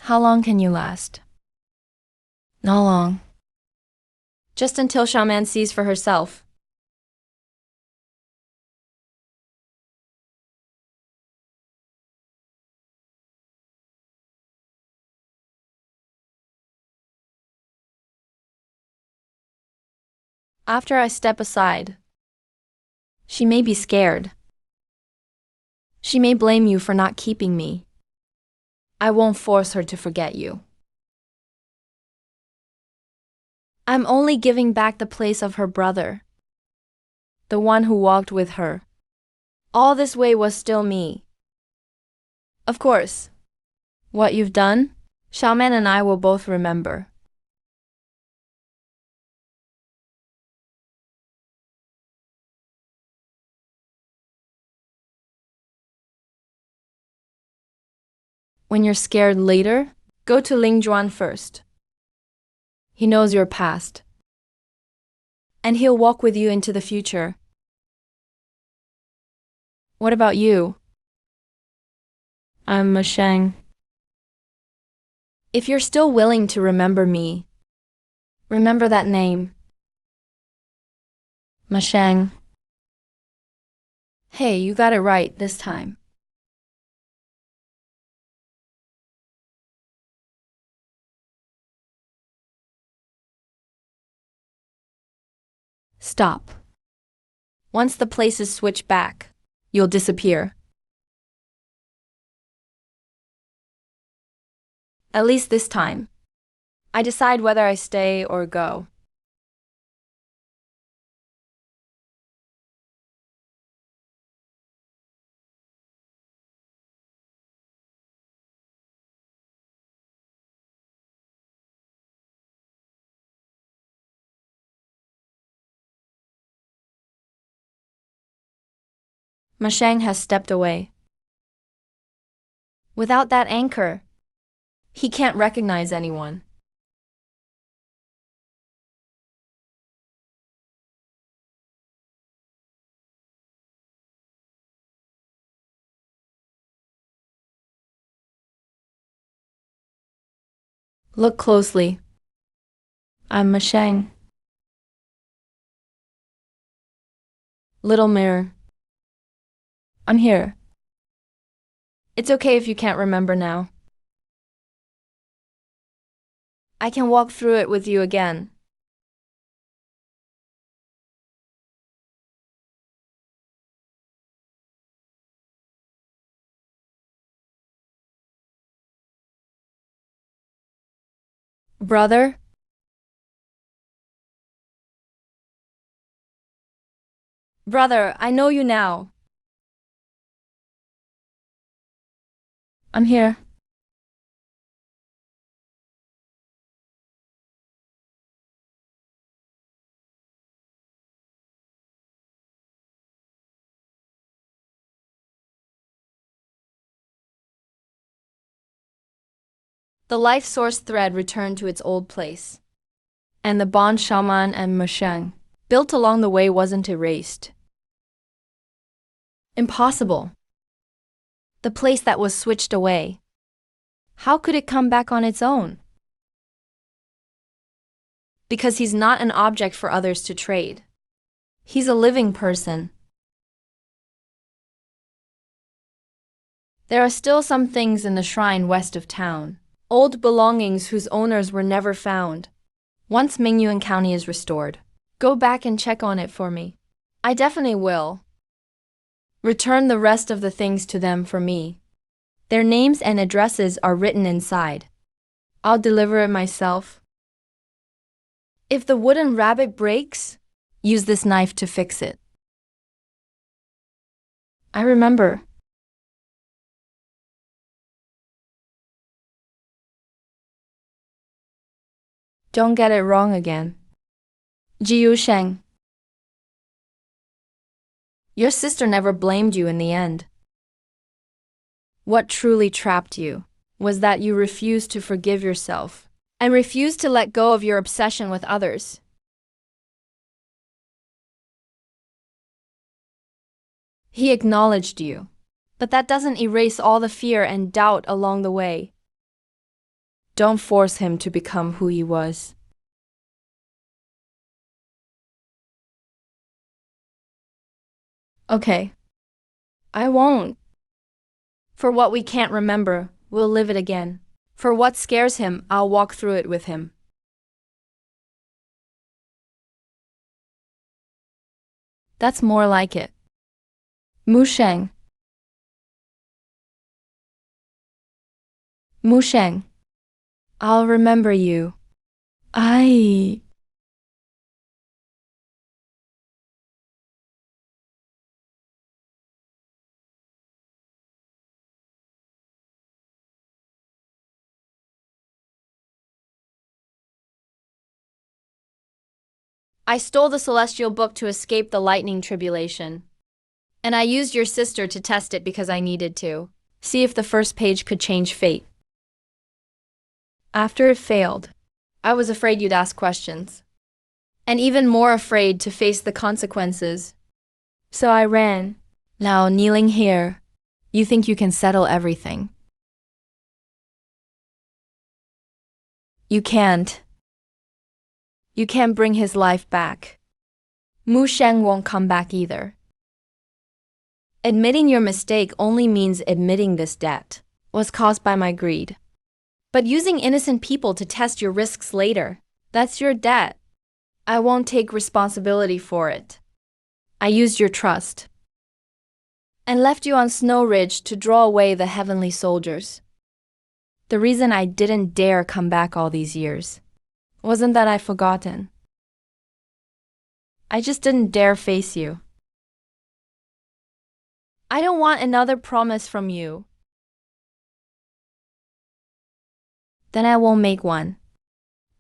How long can you last? Not long. Just until Xiaoman sees for herself. After I step aside, she may be scared. She may blame you for not keeping me. I won't force her to forget you. I'm only giving back the place of her brother, the one who walked with her. All this way was still me. Of course, what you've done, Xiaoman and I will both remember. When you're scared later, go to Ling Juan first. He knows your past, and he'll walk with you into the future. What about you? I'm Masheng. If you're still willing to remember me, remember that name. Masheng. Hey, you got it right this time. Stop. Once the places switch back, you'll disappear. At least this time. I decide whether I stay or go. Masheng has stepped away. Without that anchor, he can't recognize anyone. Look closely. I'm Masheng. Little mirror. I'm here. It's okay if you can't remember now. I can walk through it with you again. Brother? Brother, I know you now. I'm here. The life source thread returned to its old place, and the bond Shaman and Musheng built along the way wasn't erased. Impossible. The place that was switched away. How could it come back on its own? Because he's not an object for others to trade. He's a living person. There are still some things in the shrine west of town. Old belongings whose owners were never found. Once Mingyuan County is restored, go back and check on it for me. I definitely will. Return the rest of the things to them for me. Their names and addresses are written inside. I'll deliver it myself. If the wooden rabbit breaks, use this knife to fix it. I remember. Don't get it wrong again. Jiu Sheng. Your sister never blamed you in the end. What truly trapped you was that you refused to forgive yourself and refused to let go of your obsession with others. He acknowledged you, but that doesn't erase all the fear and doubt along the way. Don't force him to become who he was. Okay. I won't. For what we can't remember, we'll live it again. For what scares him, I'll walk through it with him. That's more like it. Musheng. Musheng. I'll remember you. I stole the celestial book to escape the lightning tribulation. And I used your sister to test it because I needed to. See if the first page could change fate. After it failed, I was afraid you'd ask questions. And even more afraid to face the consequences. So I ran. Now, kneeling here, you think you can settle everything. You can't. You can't bring his life back. Musheng won't come back either. Admitting your mistake only means admitting this debt was caused by my greed. But using innocent people to test your risks later, that's your debt. I won't take responsibility for it. I used your trust and left you on Snow Ridge to draw away the heavenly soldiers. The reason I didn't dare come back all these years wasn't that I'd forgotten. I just didn't dare face you. I don't want another promise from you. Then I won't make one.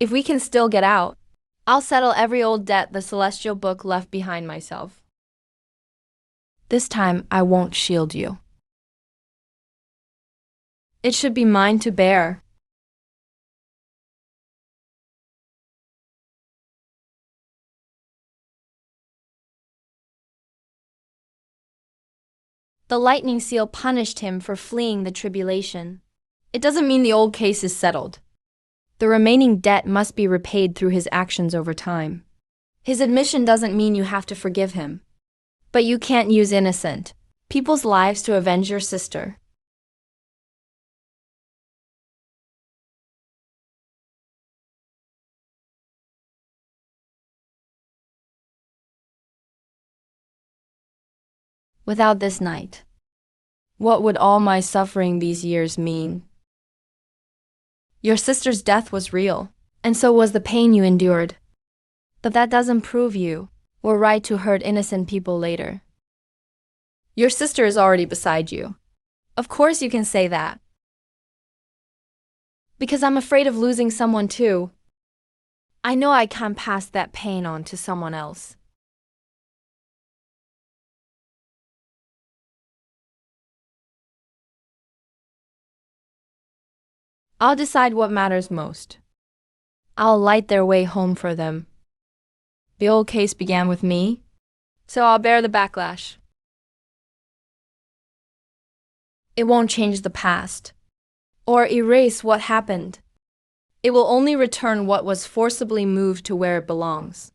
If we can still get out, I'll settle every old debt the celestial book left behind myself. This time I won't shield you. It should be mine to bear. The lightning seal punished him for fleeing the tribulation. It doesn't mean the old case is settled. The remaining debt must be repaid through his actions over time. His admission doesn't mean you have to forgive him. But you can't use innocent people's lives to avenge your sister. Without this night, what would all my suffering these years mean? Your sister's death was real, and so was the pain you endured. But that doesn't prove you were right to hurt innocent people later. Your sister is already beside you. Of course you can say that. Because I'm afraid of losing someone too. I know I can't pass that pain on to someone else. I'll decide what matters most. I'll light their way home for them. The old case began with me, so I'll bear the backlash. It won't change the past, or erase what happened. It will only return what was forcibly moved to where it belongs.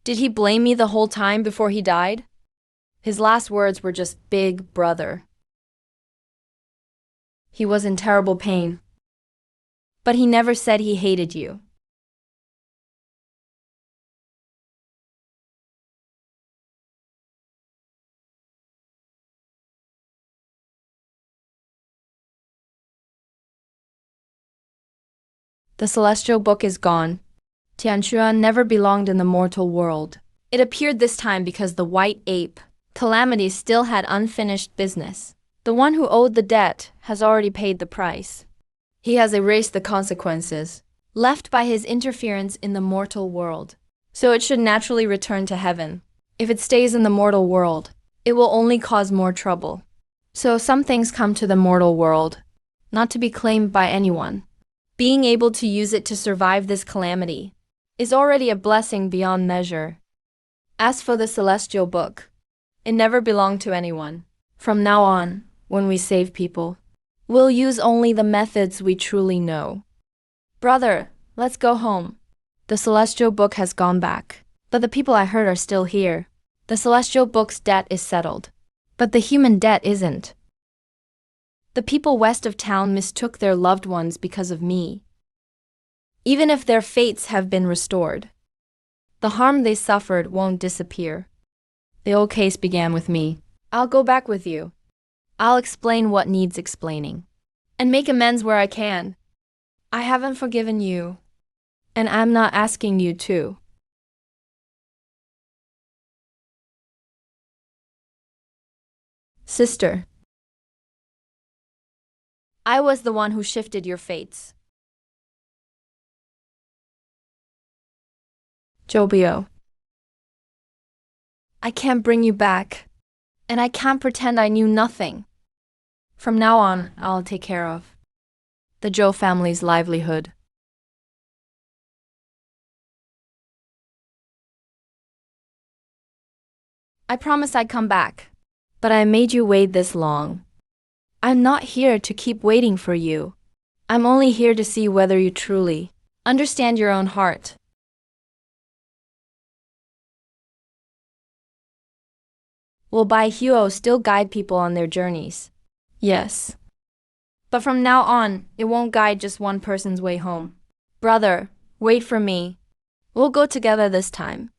Did he blame me the whole time before he died? His last words were just "big brother." He was in terrible pain. But he never said he hated you. The celestial book is gone. Tianxuan never belonged in the mortal world. It appeared this time because the white ape, Calamity, still had unfinished business. The one who owed the debt has already paid the price. He has erased the consequences left by his interference in the mortal world. So it should naturally return to heaven. If it stays in the mortal world, it will only cause more trouble. So some things come to the mortal world, not to be claimed by anyone. Being able to use it to survive this calamity is already a blessing beyond measure. As for the celestial book, it never belonged to anyone. From now on, when we save people, we'll use only the methods we truly know. Brother, let's go home. The celestial book has gone back, but the people I hurt are still here. The celestial book's debt is settled, but the human debt isn't. The people west of town mistook their loved ones because of me. Even if their fates have been restored, the harm they suffered won't disappear. The old case began with me. I'll go back with you. I'll explain what needs explaining, and make amends where I can. I haven't forgiven you, and I'm not asking you to. Sister, I was the one who shifted your fates. Jobio, I can't bring you back, and I can't pretend I knew nothing. From now on, I'll take care of the Zhou family's livelihood. I promised I'd come back, but I made you wait this long. I'm not here to keep waiting for you. I'm only here to see whether you truly understand your own heart. Will Bai Huo still guide people on their journeys? Yes. But from now on, it won't guide just one person's way home. Brother, wait for me. We'll go together this time.